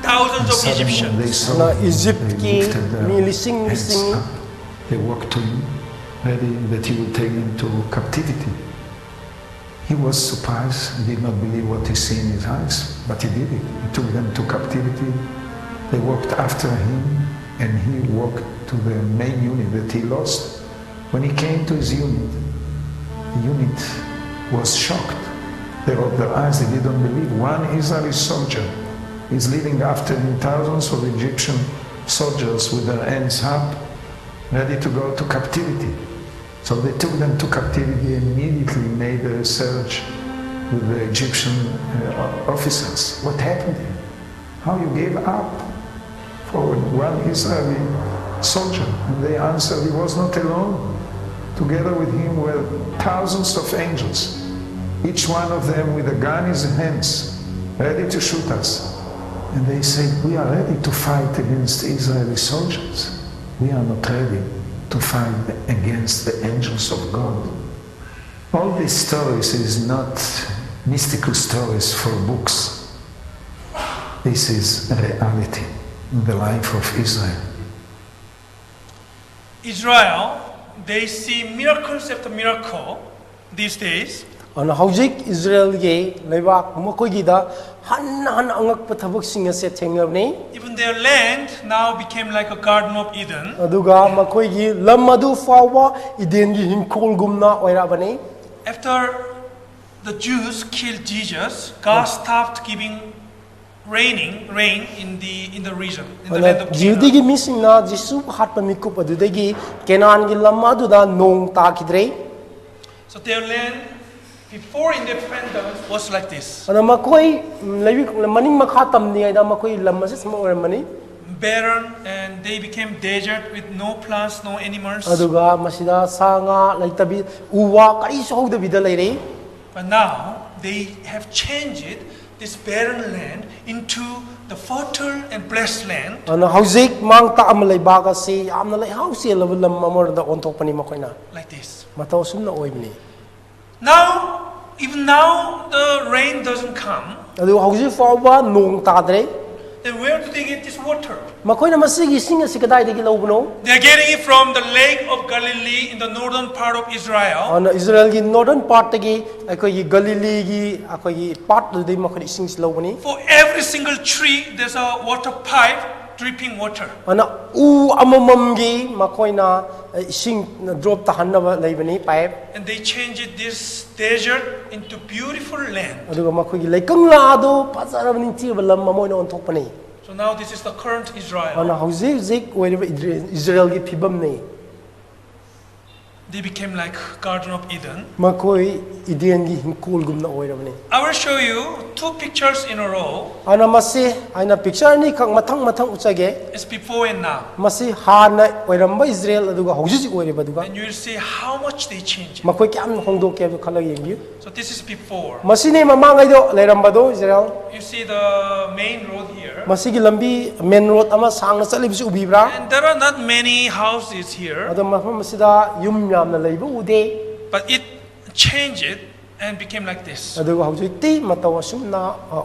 Thousands of Suddenly Egyptians. they saw Na him, Egyptki they lifted their mi lising hands lising. up. They walked to him, ready that he would take them to captivity. He was surprised, he did not believe what he saw in his eyes, but he did it. He took them to captivity. They walked after him, and he walked to the main unit that he lost. When he came to his unit, the unit was shocked. They rolled their eyes, they didn't believe. One Israeli soldier is leading after him thousands of Egyptian soldiers with their hands up, ready to go to captivity. So they took them to captivity and immediately made a search with the Egyptian officers. What happened here? How you gave up for one Israeli soldier? And they answered, he was not alone. Together with him were thousands of angels, each one of them with a gun in his hands, ready to shoot us. And they said, we are ready to fight against Israeli soldiers. We are not ready to fight against the angels of God. All these stories is not mystical stories for books. This is a reality in the life of Israel. Israel, they see miracles after miracle these days. ꯑꯗꯨꯅ ꯍꯧꯖꯤꯛ ꯏꯖꯔꯦꯜꯒꯤ ꯂꯩꯕꯥꯛ ꯃꯈꯣꯏꯒꯤꯗ ꯍꯟꯅ ꯑꯉꯛꯄ ꯊꯕꯛꯁꯤꯡ ꯑꯁꯦ ꯊꯦꯡꯅꯕꯅꯤ Even their land now became like a Garden of Eden. ꯑꯗꯨꯒ ꯃꯈꯣꯏꯒꯤ ꯂꯝ ꯑꯗꯨ ꯐꯥꯎꯕ ꯏꯗꯦꯟꯒꯤ ꯍꯤꯡꯈꯣꯜꯒꯨꯝꯅ ꯑꯣꯏꯔꯕꯅꯤ After the Jews killed Jesus, God stopped giving rain in the region, in the land ꯑꯗꯨꯅ of Canaan. ꯖꯤꯎꯗꯤꯒꯤ ꯃꯤꯁꯤꯡꯅ ꯖꯤꯁꯨ ꯍꯥꯠꯄ ꯃꯤꯀꯨꯞ ꯑꯗꯨꯗꯒꯤ ꯀꯦꯅꯥꯟꯒꯤ ꯂꯝ ꯑꯗꯨꯗ ꯅꯣꯡ ꯇꯥꯈꯤꯗ꯭ꯔꯦ So their land before independence was like this. ꯑꯗꯨꯅ ꯃꯈꯣꯏ ꯃꯅꯤꯡ ꯃꯈꯥ ꯇꯝꯂꯤꯉꯩꯗ ꯃꯈꯣꯏ ꯂꯝ ꯑꯁꯤ ꯁꯨꯃꯥꯏ ꯑꯣꯏꯔꯝꯕꯅꯤ Barren, and they became desert with no plants, no animals. ꯑꯗꯨꯒ ꯃꯁꯤꯗ ꯁꯥ ꯉꯥ ꯂꯩꯇꯕꯤ ꯎ ꯋꯥ ꯀꯔꯤꯁꯨ ꯍꯧꯗꯕꯤꯗ ꯂꯩꯔꯤ But now they have changed this barren land into the fertile and blessed land. ꯑꯗꯨꯅ ꯍꯧꯖꯤꯛ ꯃꯥꯡ ꯇꯥꯛꯑꯝꯕ ꯂꯩꯕꯥꯛ ꯑꯁꯤ ꯌꯥꯝꯅ ꯂꯩꯍꯥꯎ ꯆꯦꯜꯂꯕ ꯂꯝ ꯑꯃꯗ ꯑꯣꯟꯊꯣꯛꯄꯅꯤ ꯃꯈꯣꯏꯅ Like this. ꯃꯇꯧ ꯑꯁꯨꯝꯅ ꯑꯣꯏꯕꯅꯤ Now, even now, the rain doesn't come. ꯑꯗꯨ ꯍꯧꯖꯤꯛ ꯐꯥꯎꯕ nong ꯇꯥꯗ꯭ꯔꯦ Then where do they get this water? ꯃꯈꯣꯏꯅ ꯃꯁꯤꯒꯤ ꯏꯁꯤꯡ ꯑꯁꯤ ꯀꯗꯥꯏꯗꯒꯤ ꯂꯧꯕꯅꯣ They are getting it from the lake of Galilee in the northern part of Israel. ꯑꯗꯨꯅ ꯏꯖꯔꯦꯜꯒꯤ ꯅꯣꯔꯗꯔꯟ ꯄꯥꯔꯠꯇꯒꯤ ꯑꯩꯈꯣꯏꯒꯤ ꯒꯂꯤꯂꯤꯒꯤ ꯑꯩꯈꯣꯏꯒꯤ ꯄꯥꯔꯠ ꯑꯗꯨꯗꯒꯤ ꯃꯈꯣꯏꯅ ꯏꯁꯤꯡꯁꯤ ꯂꯧꯕꯅꯤ For every single tree, there's a water pipe dripping water. ana u amamamgi makoina ising drop tahanna leibani pipe And they changed this desert into beautiful land. aduga makoigi leikang la do pazarabani ti balam mamoina onthokpani So now this is the current Israel. ana hauji zik oiriba Israel gi phibam nei They became like Garden of Eden. makoi Eden gi hinkol gumna oirabani I will show you two pictures in a row. ana masi aina picture ni khang mathang uchage It's before and now. masi hana oiramba Israel aduga hauji oiriba aduga And you will see how much they changed. makoi kyam hongdok ke khala yengi So this is before. masi ne mamangai do leiramba do Israel You see the main road here. masi gi lambi main road ama sangna chalibisi ubibra And there are not many houses here. ado mafam masida yum yamna leiba ude But it changed and became like this. aduga hojikti mataw asumna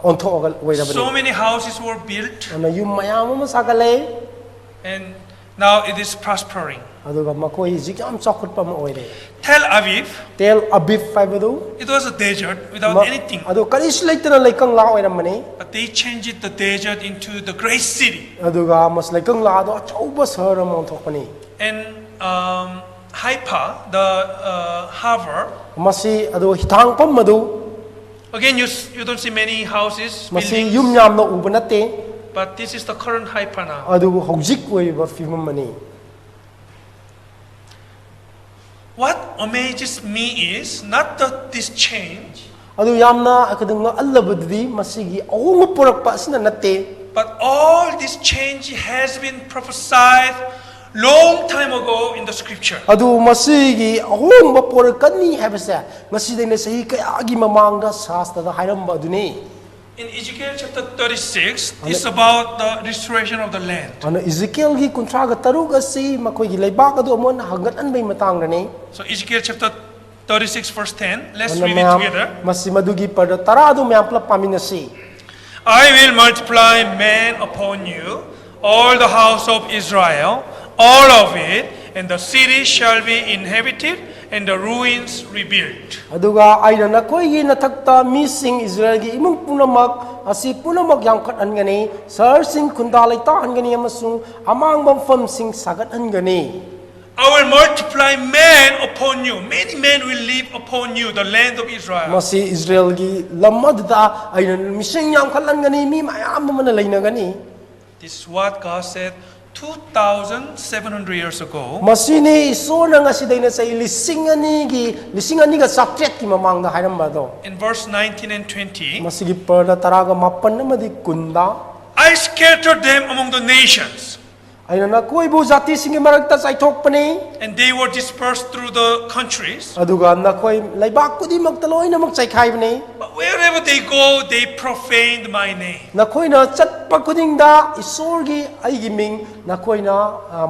onthogal oirabani So many houses were built ana yum mayam ama sagale and now it is prospering. aduga makoi jikam chokutpa ma oire Tel Aviv, tel abif faibadu it was a desert without anything. ado karish leitana leikang la oiramani But they changed the desert into the great city. aduga mas leikang la do chauba sahara ma onthokpani And Haifa, the harbor, masi ado hitang pam madu again you don't see many houses, masi buildings, yum yamna uba natte but this is the current Haifa now. aduga hojik oiriba fimam mani What amazes me is not this change, adu yamna akadunga allabaddi masigi ahunga porakpa asina natte but all this change has been prophesied long time ago in the scripture. adu masigi ahunga porakani habasa ngasidena sahi kayagi mamangda sastada hairamba aduni In Ezekiel chapter 36, it's about the restoration of the land. ana Ezekiel gi kontraga tarug asi makoi gi leibak adu amon hangat anbay matang rani So Ezekiel chapter 36 verse 10, let's ana read it together. masi madugi pada tara adu mayam pla paminasi I will multiply man upon you, all the house of Israel, all of it, and the city shall be inhabited, and the ruins rebuilt. aduga aina nakoi gi nathakta mising Israel gi imung punamak asi punamak yangkat angani sar sing kundalai ta angani amasung amang bam fam sing sagat angani I will multiply man upon you. Many men will live upon you, the land of Israel. masi Israel gi lamadda aina mising yangkat angani mi mayam mana laina gani This is what God said 2,700 years ago. masini isona nga sidaina sa lising ani ga sakret ki mamang da hairam ba do In verse 19 and 20, masigi perda taraga mapan na madi kunda I scattered them among the nations, aina na koi bu jati singi maragta sai thok pani and they were dispersed through the countries. aduga na koi laibak kudi magtaloy na mag sai khai bani But wherever they go, they profaned my name. na koi na chat pa kuding da isor gi ai gi ming na koi na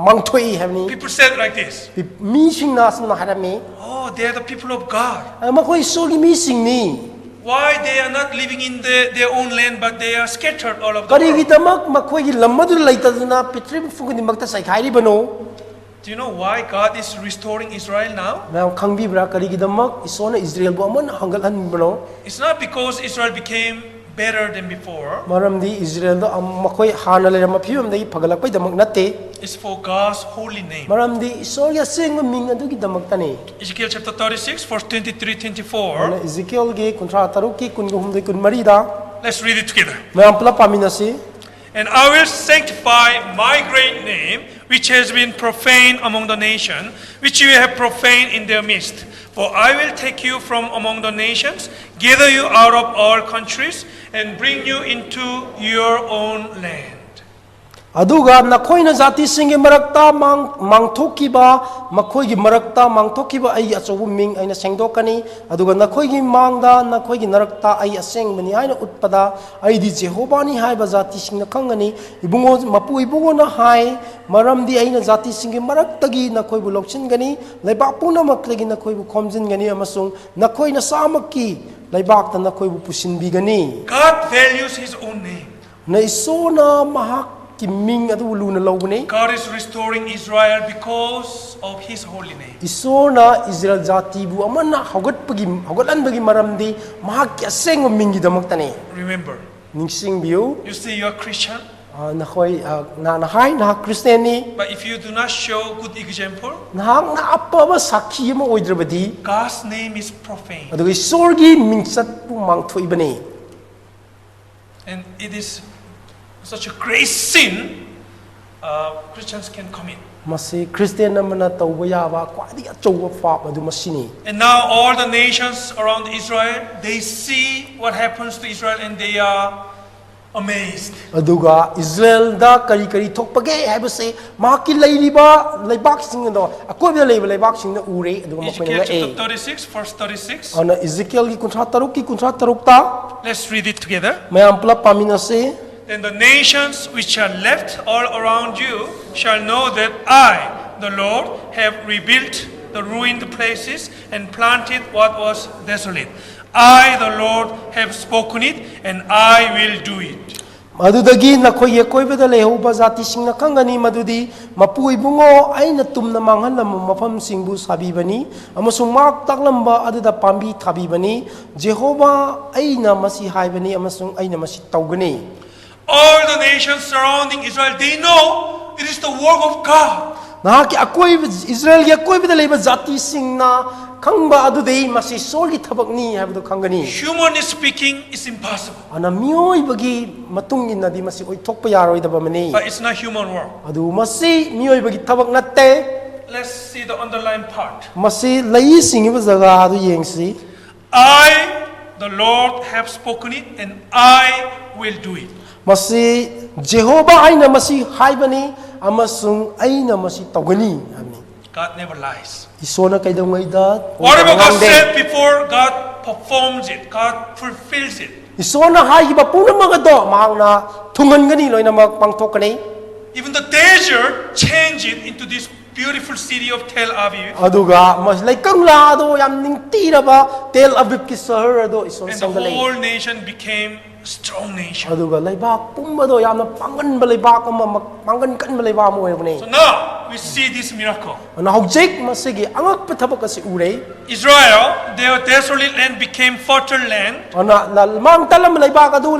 mangthoi habni People said like this, mi sing na sam na harami oh, they are the people of God. ma koi isor gi mi sing ni Why they are not living in their own land, but they are scattered all over the kari gi world? tamak ma koi gi lamadu laita na pitri fuguni magta sai khai ri bano Do you know why God is restoring Israel now? na khangbi bra kari gi damak isona Israel bo amon hangal han bano It's not because Israel became better than before. maramdi Israel do makoi hana le ma phium dai phagalak pai damak natte It's for God's holy name. maramdi isor ya sing ming adu gi damak tani Ezekiel chapter 36, verse 23, 24. ana Ezekiel gi kontra taruk ki kun hum dai kun mari da Let's read it together. mayam pla paminasi And I will sanctify my great name, which has been profaned among the nation, which you have profaned in their midst. For I will take you from among the nations, gather you out of all countries, and bring you into your own land. aduga nakoina jati singi marakta mangthokiba makhoi gi marakta mangthokiba ai achobu ming aina sengdokani aduga nakhoi gi mangda nakhoi gi narakta ai aseng bani aina utpada ai di jehobani haiba jati singna khangani ibungo mapu ibungo na hai maramdi aina jati singi maraktagi nakhoi bu lokchingani leibak puna maklegi nakhoi bu khomjingani amasung nakhoi na samakki leibak ta nakhoi bu pusinbigani God values His own name. na isona mahak kiming adu luna lawne God is restoring Israel because of His holy name. isona Israel jati bu amana hogatlan bagi maramdi mahak aseng mingi damaktane Remember, ningsing biu you say you are Christian, nakhoi na hai na Christian ni But if you do not show good example, nahang na apa ba sakhi ma oidrabadi God's name is profane. adu isor gi mingsat pu mangthoi bani And it is such a great sin Christians can commit. masi Christian amana tawba yaba kwadi achouba fap adu masini And now all the nations around Israel, they see what happens to Israel and they are amazed. aduga Israel da kari kari thokpage haibase maki leiriba leibak sing do akoi da leiba leibak sing na ure aduga Ezekiel makoi chapter na 36, verse 36. ana Ezekiel gi kuntra taruk ta Let's read it together. mayam pula pamina se Then the nations which are left all around you shall know that I, the Lord, have rebuilt the ruined places and planted what was desolate. I, the Lord, have spoken it, and I will do it. madudagi nakhoi yekoibada lehoba jati singna khangani madudi mapui bungo aina tumna manghalam mafam singbu sabibani amasung mak taklamba aduda pambi thabibani Jehova aina masi haibani amasung aina masi taugani All the nations surrounding Israel, they know it is the work of God. nahaki akoi Israel gi akoibada leiba jati singna khangba adudei masi sorgi thabakni habdu khangani Humanly speaking, it's impossible. ana mioi bagi matung inna di masi oithokpa yaroi daba mani But it's not human work. adu masi mioi bagi thabak natte Let's see the underlying part. masi lei singiba jaga adu yengsi I, the Lord, have spoken it, and I will do it. masi Jehova aina masi haibani amasung aina masi tawgani amni God never lies. isona kaidongai da Whatever God said before, God performs it. God fulfills it. isona haiba puna magado mangna thungangani loina mag pangthokani Even the desert changed it into this beautiful city of Tel Aviv. aduga mas laikang la do yam ning tiraba Tel Aviv ki sahar ado ison And the sangalai whole nation became a strong nation. aduga laibak pumbado yamna pangan balibak ama pangan kan balibak mo So now we see this miracle. ana hojek masigi angak pathabak kasi ure Israel, their desolate land became fertile land. ana lalmang talam laibak adu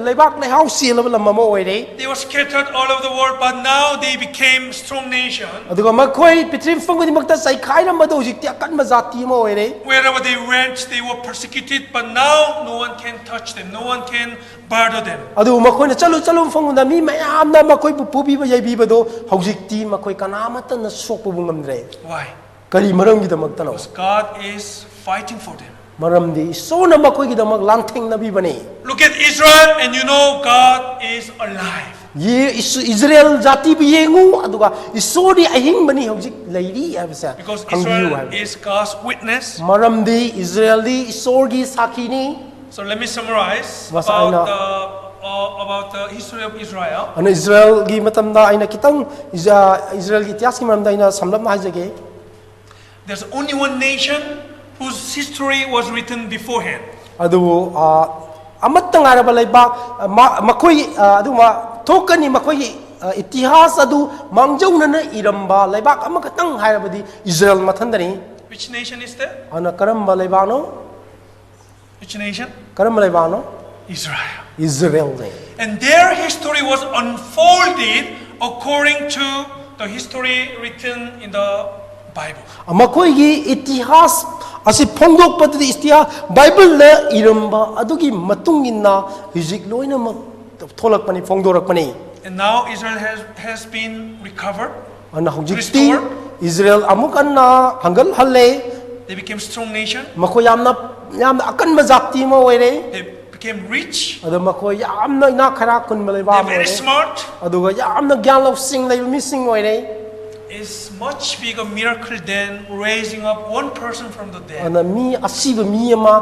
laibak le house sila lam mo oire They were scattered all over the world, but now they became a strong nation. aduga makhoi pitrim fangudi magta sai khairam mado hojikti akan mazati mo oire Wherever they went, they were persecuted, but now no one can touch them. No one can bother them. adu makhoi na chalu fangunda mi mayam na makhoi pubi ba yaibi bado hojikti makhoi kanamata na sokpu bungamdre Why? kari maram gi damak tano Because God is fighting for them. maram di so na makhoi gi damak langtheng na bi bani Look at Israel, and you know God is alive. ye Israel jati bi yengu aduga isori ahing bani hojik leiri abisa Because khangbiu Israel hai is God's witness. maram di Israel di isorgi sakini So let me summarize Mas about the history of Israel. ana Israel gi matamda aina kitang Israel gi ityas ki maramda aina samlap na hajage There's only one nation whose history was written beforehand. adu amattang araba laibak makhoi aduma thokani makhoi itihas adu mangjauna na iramba laibak amakatang hairabadi Israel mathandani Which nation is that? ana karamba laibano Which nation? karamba laibano Israel. Israel ne And their history was unfolded according to the history written in the Bible. makhoi gi itihas asi phongdok paddi istia Bible na iramba adugi matungina hijik loina mak tholak pani phongdorak pani And now Israel has been recovered. ana hujikti Restored. Israel amukan na hangal halle They became strong nation. makhoi yamna akan mazakti mo oire They became rich. adu makhoi yamna ina khara kun malai ba They're mo very smart. aduga yamna gyan lo sing lai missing oire It's much bigger miracle than raising up one person from the dead. ana mi asiba mi ama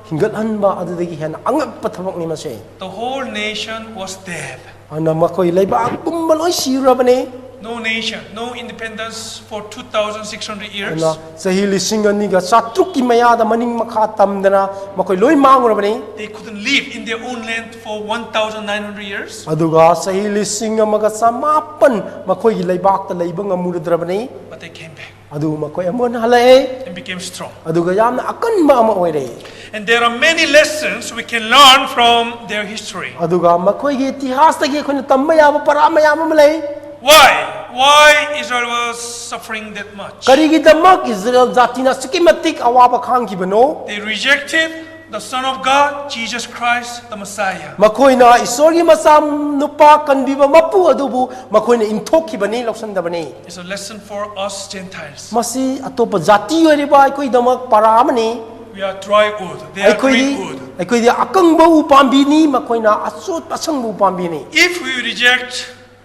hingal hanba adudagi hen angap pathabak ni mase The whole nation was dead. ana makhoi lai ba kumbaloi sirabane No nation, no independence for 2,600 years. ana sahi lising ani ga satruk ki maya da maning makha tamdana makhoi loi mangurabane They couldn't live in their own land for 1,900 years. aduga sahi lising amaga samapan makhoi gi laibak ta leiba ngamudrabane But they came back adu makhoi amon halae and became strong. aduga yamna akan ma ama oire And there are many lessons we can learn from their history. ꯑꯗꯨꯒ ꯃꯈꯣꯏꯒꯤ ꯏꯇꯤꯍꯥꯁꯇꯒꯤ ꯑꯩꯈꯣꯏꯅ ꯇꯝꯕ ꯌꯥꯕ ꯄꯔꯥ ꯃꯌꯥꯝ ꯑꯃ ꯂꯩ Why? Why Israel was suffering that much? ꯀꯔꯤꯒꯤꯗꯃꯛ ꯏꯖꯔꯦꯜ ꯖꯥꯇꯤꯅ ꯑꯁꯨꯛꯀꯤ ꯃꯇꯤꯛ ꯑꯋꯥꯕ ꯈꯥꯡꯈꯤꯕꯅꯣ They rejected the Son of God, Jesus Christ, the Messiah. ꯃꯈꯣꯏꯅ ꯏꯁꯣꯔꯒꯤ ꯃꯆꯥ ꯅꯨꯄꯥ ꯀꯟꯕꯤꯕ ꯃꯄꯨ ꯑꯗꯨꯕꯨ ꯃꯈꯣꯏꯅ ꯏꯟꯊꯣꯛꯈꯤꯕꯅꯤ ꯂꯧꯁꯤꯟꯗꯕꯅꯤ It's a lesson for us Gentiles. ꯃꯁꯤ ꯑꯇꯣꯞꯄ ꯖꯥꯇꯤ ꯑꯣꯏꯔꯤꯕ ꯑꯩꯈꯣꯏꯗꯃꯛ ꯄꯔꯥ ꯑꯃꯅꯤ We are dry wood. They are green wood. ꯑꯩꯈꯣꯏꯗꯤ ꯑꯀꯪꯕ ꯎ ꯄꯥꯝꯕꯤꯅꯤ ꯃꯈꯣꯏꯅ ꯑꯆꯣꯠ ꯑꯁꯪꯕ ꯎ ꯄꯥꯝꯕꯤꯅꯤ If we reject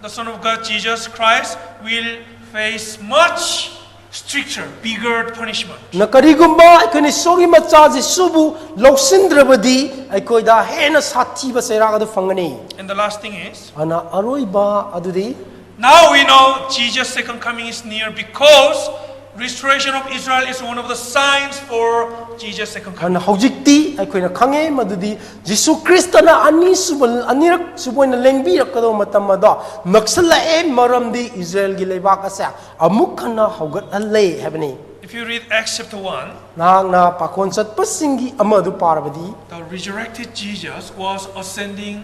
the Son of God, Jesus Christ, we'll face much stricter, bigger punishment. ꯅ ꯀꯔꯤꯒꯨꯝꯕ ꯑꯩꯈꯣꯏꯅ ꯏꯁꯣꯔꯒꯤ ꯃꯆꯥ ꯖꯤꯁꯨꯕꯨ ꯂꯧꯁꯤꯟꯗ꯭ꯔꯕꯗꯤ ꯑꯩꯈꯣꯏꯗ ꯍꯦꯟꯅ ꯁꯥꯊꯤꯕ ꯆꯩꯔꯥꯛ ꯑꯗꯨ ꯐꯪꯒꯅꯤ And the last thing is, ꯑꯗꯨꯅ ꯑꯔꯣꯏꯕ ꯑꯗꯨꯗꯤ now we know Jesus' second coming is near because restoration of Israel is one of the signs for Jesus' second coming. ꯑꯗꯨꯅ ꯍꯧꯖꯤꯛꯇꯤ ꯑꯩꯈꯣꯏꯅ ꯈꯪꯉꯦ ꯃꯗꯨꯗꯤ ꯖꯤꯁꯨ ꯈ꯭ꯔꯤꯁꯇꯅ ꯑꯅꯤꯔꯛ ꯁꯨꯕ ꯑꯣꯏꯅ ꯂꯦꯡꯕꯤꯔꯛꯀꯗꯕ ꯃꯇꯝ ꯑꯗꯣ ꯅꯛꯁꯜꯂꯛꯑꯦ ꯃꯔꯝꯗꯤ ꯏꯖꯔꯦꯜꯒꯤ ꯂꯩꯕꯥꯛ ꯑꯁꯦ ꯑꯃꯨꯛ ꯍꯟꯅ ꯍꯧꯒꯠꯍꯜꯂꯦ ꯍꯥꯏꯕꯅꯤ If you read Acts chapter 1, ꯅꯍꯥꯛꯅ ꯄꯥꯈꯣꯟ ꯆꯠꯄꯁꯤꯡꯒꯤ ꯑꯃꯗꯨ ꯄꯥꯔꯕꯗꯤ the resurrected Jesus was ascending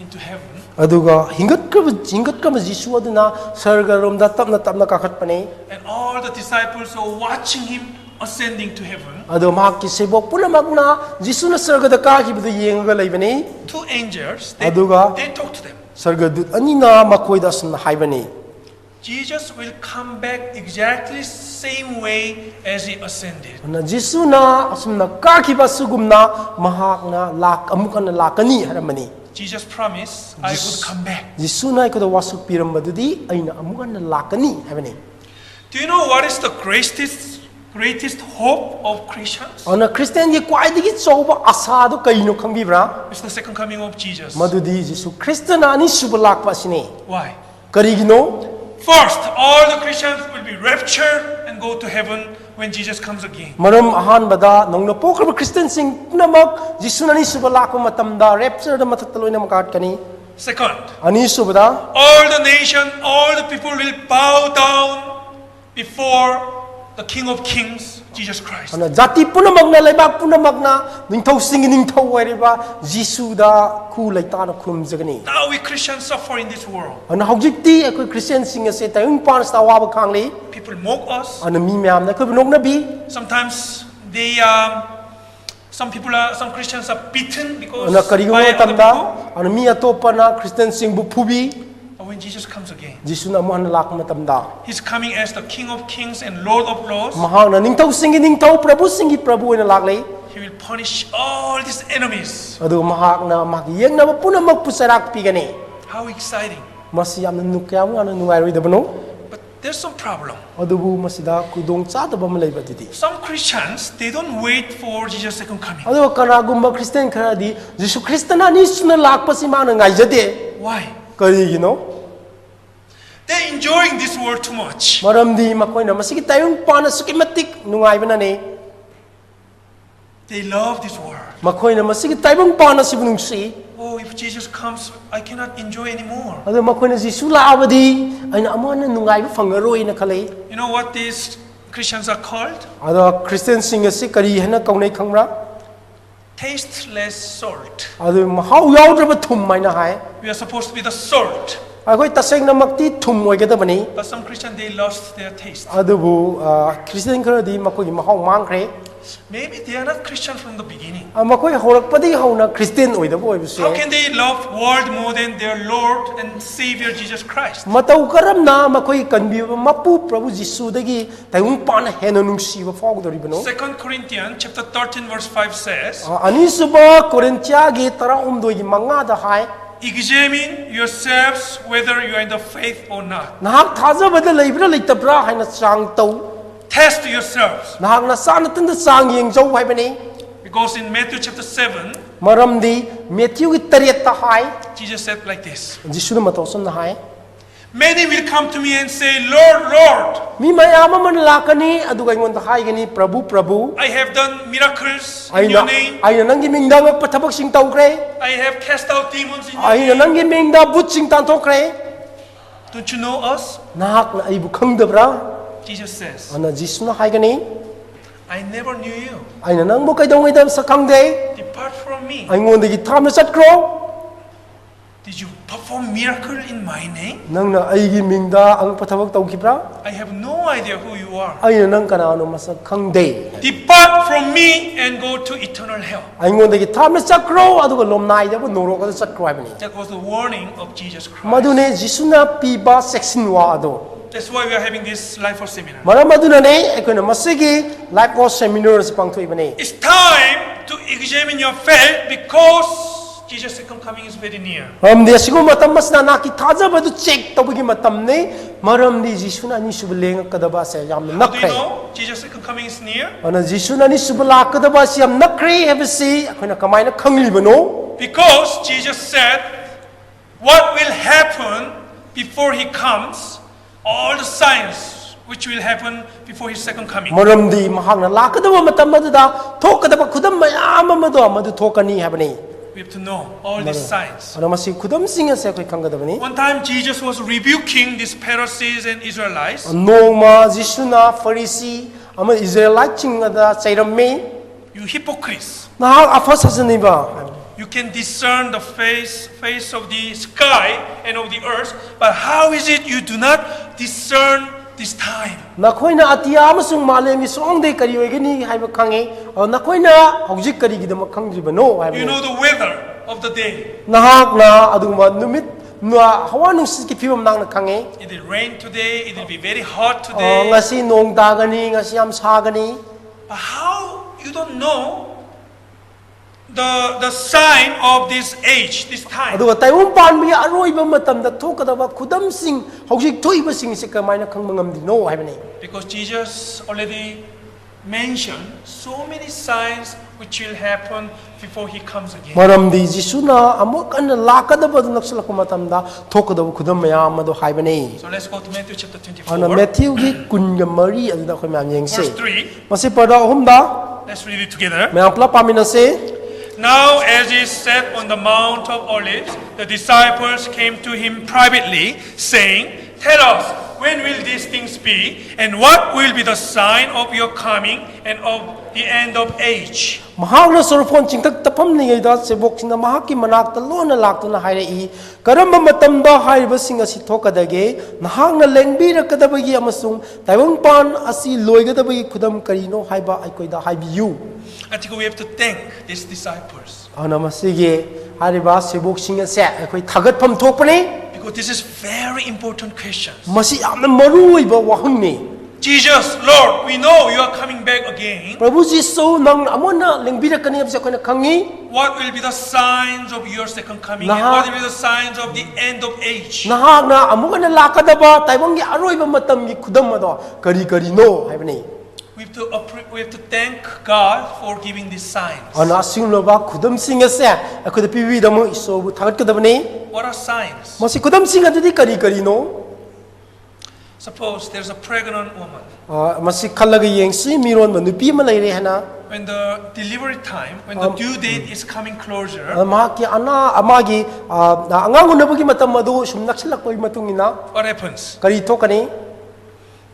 into heaven. ꯑꯗꯨꯒ ꯍꯤꯡꯒꯠꯈ꯭ꯔꯕ ꯖꯤꯁꯨ ꯑꯗꯨꯅ ꯁꯔꯒꯔꯣꯝꯗ ꯇꯞꯅ ꯇꯞꯅ ꯀꯥꯈꯠꯄꯅꯤ And all the disciples are watching him ascending to heaven. ꯑꯗꯣ ꯃꯍꯥꯛꯀꯤ ꯁꯦꯕꯣꯛ ꯄꯨꯝꯅꯃꯛꯅ ꯖꯤꯁꯨꯅ ꯁꯔꯒꯗ ꯀꯥꯈꯤꯕꯗꯨ ꯌꯦꯡꯉꯒ ꯂꯩꯕꯅꯤ Two angels, Aduga. they talk to them. ꯁꯔꯒꯗꯨꯠ ꯑꯅꯤꯅ ꯃꯈꯣꯏꯗ ꯑꯁꯨꯝꯅ ꯍꯥꯏꯕꯅꯤ Jesus will come back exactly same way as he ascended. ꯑꯗꯨꯅ ꯖꯤꯁꯨꯅ ꯑꯁꯨꯝꯅ ꯀꯥꯈꯤꯕ ꯑꯁꯤꯒꯨꯝꯅ ꯃꯍꯥꯛꯅ ꯑꯃꯨꯛ ꯍꯟꯅ ꯂꯥꯛꯀꯅꯤ ꯍꯥꯏꯔꯝꯕꯅꯤ Jesus promised, I would come back. ꯖꯤꯁꯨꯅ ꯑꯩꯈꯣꯏꯗ ꯋꯥꯁꯛ ꯄꯤꯔꯝꯕꯗꯨꯗꯤ ꯑꯩꯅ ꯑꯃꯨꯛ ꯍꯟꯅ ꯂꯥꯛꯀꯅꯤ ꯍꯥꯏꯕꯅꯤ Do you know what is the greatest hope of Christians? ꯑꯗꯨꯅ ꯈ꯭ꯔꯤꯁꯇꯦꯟꯒꯤ ꯈ꯭ꯋꯥꯏꯗꯒꯤ ꯆꯥꯎꯕ ꯑꯁꯥꯗꯨ ꯀꯩꯅꯣ ꯈꯪꯕꯤꯕ꯭ꯔꯥ It's the second coming of Jesus. ꯃꯗꯨꯗꯤ ꯖꯤꯁꯨ ꯈ꯭ꯔꯤꯁꯇꯅ ꯑꯅꯤꯁꯨꯕ ꯂꯥꯛꯄ ꯑꯁꯤꯅꯤ Why? ꯀꯔꯤꯒꯤꯅꯣ First, all the Christians will be raptured and go to heaven when Jesus comes again. ꯃꯔꯝ ꯑꯍꯥꯟꯕꯗ ꯅꯧꯅ ꯄꯣꯛꯈ꯭ꯔꯕ ꯈ꯭ꯔꯤꯁꯇꯦꯟꯁꯤꯡ ꯄꯨꯝꯅꯃꯛ ꯖꯤꯁꯨꯅ ꯑꯅꯤꯁꯨꯕ ꯂꯥꯛꯄ ꯃꯇꯝꯗ ꯔꯦꯞꯆꯔꯗ ꯃꯊꯛꯇ ꯂꯣꯏꯅꯃꯛ ꯀꯥꯈꯠꯀꯅꯤ Second, ꯑꯅꯤꯁꯨꯕꯗ all the nation, all the people will bow down before the King of Kings, Jesus Christ. ꯑꯗꯨꯅ ꯖꯥꯇꯤ ꯄꯨꯝꯅꯃꯛꯅ ꯂꯩꯕꯥꯛ ꯄꯨꯝꯅꯃꯛꯅ ꯅꯤꯡꯊꯧꯁꯤꯡꯒꯤ ꯅꯤꯡꯊꯧ ꯑꯣꯏꯔꯤꯕ ꯖꯤꯁꯨꯗ ꯈꯨ ꯂꯩꯇꯥꯅ ꯈꯨꯔꯨꯝꯖꯒꯅꯤ Now we Christians suffer in this world. ꯑꯗꯨꯅ ꯍꯧꯖꯤꯛꯇꯤ ꯑꯩꯈꯣꯏ ꯈ꯭ꯔꯤꯁꯇꯦꯟꯁꯤꯡ ꯑꯁꯦ ꯇꯥꯏꯕꯪꯄꯥꯟꯁꯤꯗ ꯑꯋꯥꯕ ꯈꯥꯡꯂꯤ People mock us. ꯑꯗꯨꯅ ꯃꯤ ꯃꯌꯥꯝꯅ ꯑꯩꯈꯣꯏꯕꯨ ꯅꯣꯛꯅꯕꯤ Sometimes some Christians are beaten because ꯑꯗꯨꯅ ꯀꯔꯤꯒꯨꯝꯕ by other ꯃꯇꯝꯗ people. ꯑꯗꯨꯅ ꯃꯤ ꯑꯇꯣꯞꯄꯅ ꯈ꯭ꯔꯤꯁꯇꯦꯟꯁꯤꯡꯕꯨ ꯐꯨꯕꯤ But when Jesus comes again, ꯖꯤꯁꯨꯅ ꯑꯃꯨꯛ ꯍꯟꯅ ꯂꯥꯛꯄ ꯃꯇꯝꯗ He's coming as the King of Kings and Lord of Lords. ꯃꯍꯥꯛꯅ ꯅꯤꯡꯊꯧꯁꯤꯡꯒꯤ ꯅꯤꯡꯊꯧ ꯄ꯭ꯔꯚꯨꯁꯤꯡꯒꯤ ꯄ꯭ꯔꯚꯨ ꯑꯣꯏꯅ ꯂꯥꯛꯂꯤ He will punish all these enemies. ꯑꯗꯨꯒ ꯃꯍꯥꯛꯅ ꯃꯍꯥꯛꯀꯤ ꯌꯦꯛꯅꯕ ꯄꯨꯝꯅꯃꯛꯄꯨ ꯆꯩꯔꯥꯛ ꯄꯤꯒꯅꯤ How exciting. ꯃꯁꯤ ꯀꯌꯥꯃꯨꯛ ꯌꯥꯝꯅ ꯅꯨꯡꯉꯥꯏꯔꯣꯏꯗꯕꯅꯣ But there's some problem. ꯑꯗꯨꯕꯨ ꯃꯁꯤꯗ ꯈꯨꯗꯣꯡ ꯆꯥꯗꯕ ꯑꯃ ꯂꯩꯕ ꯑꯗꯨꯗꯤ Some Christians, they don't wait for Jesus' second coming. ꯑꯗꯨꯒ ꯀꯅꯥꯒꯨꯝꯕ ꯈ꯭ꯔꯤꯁꯇꯦꯟ ꯈꯔꯗꯤ ꯖꯤꯁꯨ ꯈ꯭ꯔꯤꯁꯇꯅ ꯑꯅꯤꯁꯨꯅ ꯂꯥꯛꯄꯁꯤ ꯃꯥꯅ ꯉꯥꯏꯖꯗꯦ Why? ꯀꯔꯤꯒꯤꯅꯣ They're enjoying this world too much. ꯃꯔꯝꯗꯤ ꯃꯈꯣꯏꯅ ꯃꯁꯤꯒꯤ ꯇꯥꯏꯕꯪꯄꯥꯟ ꯑꯁꯨꯛꯀꯤ ꯃꯇꯤꯛ ꯅꯨꯡꯉꯥꯏꯕꯅꯅꯤ They love this world. ꯃꯈꯣꯏꯅ ꯃꯁꯤꯒꯤ ꯇꯥꯏꯕꯪꯄꯥꯟ ꯑꯁꯤꯕꯨ ꯅꯨꯡꯁꯤ Oh, if Jesus comes, I cannot enjoy anymore. ꯑꯗꯨ ꯃꯈꯣꯏꯅ ꯖꯤꯁꯨ ꯂꯥꯛꯑꯕꯗꯤ ꯑꯩꯅ ꯑꯃꯨꯛ ꯍꯟꯅ ꯅꯨꯡꯉꯥꯏꯕ ꯐꯪꯉꯔꯣꯏꯅ ꯈꯜꯂꯤ You know what these Christians are called? ꯑꯗꯣ ꯈ꯭ꯔꯤꯁꯇꯦꯟꯁꯤꯡ ꯑꯁꯤ ꯀꯔꯤ ꯍꯥꯏꯅ ꯀꯧꯅꯩ ꯈꯪꯕ꯭ꯔꯥ Tasteless salt. ꯑꯗꯨ ꯃꯍꯥꯎ ꯌꯥꯎꯗ꯭ꯔꯕ ꯊꯨꯝ ꯍꯥꯏꯅ ꯍꯥꯏ We are supposed to be the salt. ꯑꯩꯈꯣꯏ ꯇꯁꯦꯡꯅꯃꯛꯇꯤ ꯊꯨꯝ ꯑꯣꯏꯒꯗꯕꯅꯤ But some Christians, they lost their taste. ꯑꯗꯨꯕꯨ ꯈ꯭ꯔꯤꯁꯇꯦꯟ ꯈꯔꯗꯤ ꯃꯈꯣꯏꯒꯤ ꯃꯍꯥꯎ ꯃꯥꯡꯈ꯭ꯔꯦ Maybe they are not Christian from the beginning. ꯃꯈꯣꯏ ꯍꯧꯔꯛꯄꯗꯒꯤ ꯍꯧꯅ ꯈ꯭ꯔꯤꯁꯇꯦꯟ ꯑꯣꯏꯗꯕ ꯑꯣꯏꯕꯁꯨ How ꯌꯥꯏ can they love world more than their Lord and Savior Jesus Christ? ꯃꯇꯧ ꯀꯔꯝꯅ ꯃꯈꯣꯏ ꯀꯟꯕꯤꯕ ꯃꯄꯨ ꯄ꯭ꯔꯚꯨ ꯖꯤꯁꯨꯗꯒꯤ ꯇꯥꯏꯕꯪꯄꯥꯟꯅ ꯍꯦꯟꯅ ꯅꯨꯡꯁꯤꯕ ꯐꯥꯎꯒꯗꯧꯔꯤꯕꯅꯣ 2 Corinthians chapter 13 verse 5 says, ꯑꯅꯤꯁꯨꯕ ꯀꯣꯔꯤꯟꯊꯤꯌꯥꯒꯤ 13:5ꯗ ꯍꯥꯏ examine yourselves whether you are in the faith or not. ꯅꯍꯥꯛ ꯊꯥꯖꯕꯗ ꯂꯩꯕ꯭ꯔꯥ ꯂꯩꯇꯕ꯭ꯔꯥ ꯍꯥꯏꯅ ꯆꯥꯡ ꯇꯧ Test yourselves. ꯅꯍꯥꯛ ꯅꯁꯥ ꯅꯊꯟꯗ ꯆꯥꯡ ꯌꯦꯡꯖꯧ ꯍꯥꯏꯕꯅꯤ Because in Matthew chapter 7, ꯃꯔꯝꯗꯤ ꯃꯦꯊ꯭ꯌꯨꯒꯤ 8ꯗ ꯍꯥꯏ Jesus said like this, ꯖꯤꯁꯨꯅ ꯃꯇꯧ ꯑꯁꯨꯝꯅ ꯍꯥꯏ many will come to me and say, Lord, Lord, ꯃꯤ ꯃꯌꯥꯝ ꯑꯃꯅ ꯂꯥꯛꯀꯅꯤ ꯑꯗꯨꯒ ꯑꯩꯉꯣꯟꯗ ꯍꯥꯏꯒꯅꯤ ꯄ꯭ꯔꯚꯨ ꯄ꯭ꯔꯚꯨ I have done miracles in your name. ꯑꯩꯅ ꯅꯪꯒꯤ ꯃꯤꯡꯗ ꯑꯉꯛꯄ ꯊꯕꯛꯁꯤꯡ ꯇꯧꯈ꯭ꯔꯦ I have cast out demons in your ꯑꯩꯅ name. ꯅꯪꯒꯤ ꯃꯤꯡꯗ ꯕꯨꯠꯁꯤꯡ ꯇꯥꯟꯊꯣꯛꯈ꯭ꯔꯦ Don't you know us? ꯅꯍꯥꯛꯅ ꯑꯩꯕꯨ ꯈꯪꯗꯕ꯭ꯔꯥ Jesus says, ꯑꯗꯨꯅ ꯖꯤꯁꯨꯅ ꯍꯥꯏꯒꯅꯤ I never knew you. ꯑꯩꯅ ꯅꯪꯕꯨ ꯀꯩꯗꯧꯉꯩꯗ ꯃꯁꯛ ꯈꯪꯗꯦ Depart from me. ꯑꯩꯉꯣꯟꯗꯒꯤ ꯊꯥꯞꯅ ꯆꯠꯈ꯭ꯔꯣ Did you perform miracle in my name? ꯅꯪꯅ ꯑꯩꯒꯤ ꯃꯤꯡꯗ ꯑꯉꯛꯄ ꯊꯕꯛ ꯇꯧꯈꯤꯕ꯭ꯔꯥ I have no idea who you are. ꯑꯩꯅ ꯅꯪ ꯀꯅꯥꯅꯣ ꯃꯁꯛ ꯈꯪꯗꯦ Depart from me and go to eternal hell. ꯑꯩꯉꯣꯟꯗꯒꯤ ꯊꯥꯞꯅ ꯆꯠꯈ꯭ꯔꯣ ꯑꯗꯨꯒ ꯂꯣꯝꯅꯥꯏꯗꯕ ꯅꯣꯔꯣꯛꯗ ꯆꯠꯈ꯭ꯔꯣ ꯍꯥꯏꯕꯅꯤ That was the warning of Jesus Christ. ꯃꯗꯨꯅꯦ ꯖꯤꯁꯨꯅ ꯄꯤꯕ ꯆꯦꯛꯁꯤꯟꯋꯥ ꯑꯗꯣ That's why we are having this Life Force seminar. ꯃꯔꯝ ꯑꯗꯨꯅꯅꯦ ꯑꯩꯈꯣꯏꯅ ꯃꯁꯤꯒꯤ ꯂꯥꯏꯐ ꯀꯣꯔꯁ ꯁꯦꯃꯤꯅꯥꯔ ꯑꯁꯤ ꯄꯥꯡꯊꯣꯛꯏꯕꯅꯤ It's time to examine your faith because Jesus' second coming is very near. ꯃꯔꯝꯗꯤ ꯑꯁꯤꯒꯨꯝꯕ ꯃꯇꯝ ꯑꯁꯤꯗ ꯅꯍꯥꯛꯀꯤ ꯊꯥꯖꯕꯗꯨ ꯆꯦꯛ ꯇꯧꯕꯒꯤ ꯃꯇꯝꯅꯤ ꯃꯔꯝꯗꯤ ꯖꯤꯁꯨꯅ ꯑꯅꯤꯁꯨꯕ ꯂꯦꯡꯉꯛꯀꯗꯕ ꯑꯁꯤ ꯌꯥꯝꯅ How do you ꯅꯛꯈ꯭ꯔꯦ know Jesus' second coming is near? ꯑꯗꯨꯅ ꯖꯤꯁꯨꯅ ꯑꯅꯤꯁꯨꯕ ꯂꯥꯛꯀꯗꯕ ꯑꯁꯤ ꯌꯥꯝ ꯅꯛꯈ꯭ꯔꯦ ꯍꯥꯏꯕꯁꯤ ꯑꯩꯈꯣꯏꯅ ꯀꯃꯥꯏꯅ ꯈꯪꯂꯤꯕꯅꯣ Because Jesus said, what will happen before he comes, all the signs which will happen before his second coming. ꯃꯔꯝꯗꯤ ꯃꯍꯥꯛꯅ ꯂꯥꯛꯀꯗꯕ ꯃꯇꯝ ꯑꯗꯨꯗ ꯊꯣꯛꯀꯗꯕ ꯈꯨꯗꯝ ꯃꯌꯥꯝ ꯑꯃꯗꯣ ꯃꯗꯨ ꯊꯣꯛꯀꯅꯤ ꯍꯥꯏꯕꯅꯤ We have to know all these signs. ꯑꯗꯣ ꯃꯁꯤ ꯈꯨꯗꯝꯁꯤꯡ ꯑꯁꯤ ꯑꯩꯈꯣꯏ ꯈꯪꯒꯗꯕꯅꯤ One time Jesus was rebuking these Pharisees and Israelites. ꯅꯣꯡꯃ ꯖꯤꯁꯨꯅ ꯐꯔꯤꯁꯤ ꯑꯃ 이스라엘ꯁꯤꯡ ꯑꯗ ꯆꯩꯔꯝꯃꯤ You hypocrites. ꯅꯍꯥꯛ ꯑꯐ ꯁꯥꯖꯅꯤꯕ ꯍꯥꯏꯕꯅꯤ You can discern the face of the sky and of the earth, but how is it you do not discern this time? ꯅꯈꯣꯏꯅ ꯑꯇꯤꯌꯥ ꯑꯃꯁꯨꯡ ꯃꯥꯂꯦꯝꯒꯤ ꯁꯣꯡꯗꯩ ꯀꯔꯤ ꯑꯣꯏꯒꯅꯤ ꯍꯥꯏꯕ ꯈꯪꯉꯤ ꯅꯈꯣꯏꯅ ꯍꯧꯖꯤꯛ ꯀꯔꯤꯒꯤꯗꯃꯛ ꯈꯪꯗ꯭ꯔꯤꯕꯅꯣ You ꯍꯥꯏꯕꯅꯤ know the weather of the day. ꯅꯍꯥꯛꯅ ꯑꯗꯨꯒꯨꯝꯕ ꯅꯨꯃꯤꯠ ꯍꯋꯥ ꯅꯨꯡꯁꯤꯠꯀꯤ ꯐꯤꯕꯝ ꯅꯍꯥꯛꯅ ꯈꯪꯉꯤ It will rain today, it will be very hot today. ꯉꯁꯤ ꯅꯣꯡ ꯇꯥꯒꯅꯤ ꯉꯁꯤ ꯌꯥꯝ 사ꯒꯅꯤ But how you don't know the sign of this age, this time? ꯑꯗꯨꯒ ꯇꯥꯏꯕꯪ ꯄꯥꯟꯕꯒꯤ ꯑꯔꯣꯏꯕ ꯃꯇꯝꯗ ꯊꯣꯛꯀꯗꯕ ꯈꯨꯗꯝꯁꯤng ꯍꯧꯖꯤꯛ ꯊꯣꯛꯏꯕꯁꯤꯡꯁꯤ ꯀꯃꯥꯏꯅ ꯈꯪꯕ ꯉꯝꯗ꯭ꯔꯤꯅꯣ ꯍꯥꯏꯕꯅꯤ Because Jesus already mentioned so many signs which will happen before he comes again. ꯃꯔꯝꯗꯤ ꯖꯤꯁꯨꯅ ꯑꯃꯨꯛ ꯍꯟꯅ ꯂꯥꯛꯀꯗꯕꯗꯨ ꯅꯛꯁꯤꯜꯂꯛꯄ ꯃꯇꯝꯗ ꯊꯣꯛꯀꯗꯕ ꯈꯨꯗꯝ ꯃꯌꯥꯝ ꯑꯗꯨ ꯍꯥꯏꯕꯅꯤ So let's go to Matthew chapter ꯑꯗꯨꯅ 24, ꯃꯦꯊ꯭ꯌꯨꯒꯤ 12 ꯑꯗꯨꯗ ꯑꯩꯈꯣꯏ ꯃꯌꯥꯝ ꯌꯦꯡꯁꯤ verse 3. ꯃꯁꯤ ꯄꯔꯗꯥ 3다 Let's read it together. ꯃꯌꯥꯝ ꯄꯨꯂꯞ ꯄꯥꯃꯤꯟꯅꯁꯤ Now, as he sat on the Mount of Olives, the disciples came to him privately, saying, Tell us, when will these things be, and what will be the sign of your coming and of the end of age? ꯃꯍꯥꯛꯅ ꯁꯣꯔꯐꯣꯟ ꯆꯤꯡꯊꯛ ꯇꯞꯐꯝꯂꯤꯉꯩꯗ ꯁꯦꯕꯣꯛꯁꯤꯡꯅ ꯃꯍꯥꯛꯀꯤ ꯃꯅꯥꯛꯇ ꯂꯣꯟꯅ ꯂꯥꯛꯇꯨꯅ ꯍꯥꯏꯔꯛꯏ ꯀꯔꯝꯕ ꯃꯇꯝꯗ ꯍꯥꯏꯔꯤꯕꯁꯤꯡ ꯑꯁꯤ ꯊꯣꯛꯀꯗꯒꯦ ꯅꯍꯥꯛꯅ ꯂꯦꯡꯕꯤꯔꯛꯀꯗꯕꯒꯤ ꯑꯃꯁꯨꯡ ꯇꯥꯏꯕꯪꯄꯥꯟ ꯑꯁꯤ ꯂꯣꯏꯒꯗꯕꯒꯤ ꯈꯨꯗꯝ ꯀꯔꯤꯅꯣ ꯍꯥꯏꯕ ꯑꯩꯈꯣꯏꯗ ꯍꯥꯏꯕꯤꯌꯨ I think we have to thank these disciples ꯑꯗꯨꯅ ꯃꯁꯤꯒꯤ ꯍꯥꯏꯔꯤꯕ ꯁꯦꯕꯣꯛꯁꯤꯡ ꯑꯁꯦ ꯑꯩꯈꯣꯏ ꯊꯥꯒꯠꯐꯝꯊꯣꯛꯄꯅꯤ because this is very important questions. ꯃꯁꯤ ꯌꯥꯝꯅ ꯃꯔꯨꯑꯣꯏꯕ ꯋꯥꯍꯪꯅꯤ Jesus, Lord, we know you are coming back again. ꯄ꯭ꯔꯚꯨ ꯖꯤꯁꯨ ꯅꯪ ꯑꯃꯨꯛꯅ ꯂꯦꯡꯕꯤꯔꯛꯀꯅꯤ ꯍꯥꯏꯕꯁꯤ ꯑꯩꯈꯣꯏꯅ ꯈꯪꯉꯤ What will be the signs of your second coming, and what will be the signs of the end of age? ꯅꯍꯥꯛꯅ ꯑꯃꯨꯛ ꯍꯟꯅ ꯂꯥꯛꯀꯗꯕ ꯇꯥꯏꯕꯪꯒꯤ ꯑꯔꯣꯏꯕ ꯃꯇꯝꯒꯤ ꯈꯨꯗꯝ ꯑꯗꯣ ꯀꯔꯤ ꯀꯔꯤꯅꯣ ꯍꯥꯏꯕꯅꯤ We have to thank God for giving these signs. ꯑꯗꯨꯅ ꯑꯁꯤꯒꯨꯝꯂꯕ ꯈꯨꯗꯝꯁꯤꯡ ꯑꯁꯦ ꯑꯩꯈꯣꯏꯗ ꯄꯤꯕꯤꯗꯃꯛ ꯏꯁꯣꯔꯕꯨ ꯊꯥꯒꯠꯀꯗꯕꯅꯤ What are signs? ꯃꯁꯤ ꯈꯨꯗꯝꯁꯤꯡ ꯑꯗꯨꯗꯤ ꯀꯔꯤ ꯀꯔꯤꯅꯣ Suppose there's a pregnant woman. ꯃꯁꯤ ꯈꯜꯂꯒ ꯌꯦꯡꯁꯤ ꯃꯤꯔꯣꯟꯕ ꯅꯨꯄꯤ ꯑꯃ ꯂꯩꯔꯦ ꯍꯥꯏꯅ When the delivery time, when the due date is coming closer, ꯃꯍꯥꯛꯀꯤ ꯑꯃꯒꯤ ꯑꯉꯥꯡ ꯎꯅꯕꯒꯤ ꯃꯇꯝ ꯑꯗꯨ ꯁꯨꯝ ꯅꯛꯁꯤꯜꯂꯛꯄꯒꯤ ꯃꯇꯨꯡ ꯏꯟꯅ what happens? ꯀꯔꯤ ꯊꯣꯛꯀꯅꯤ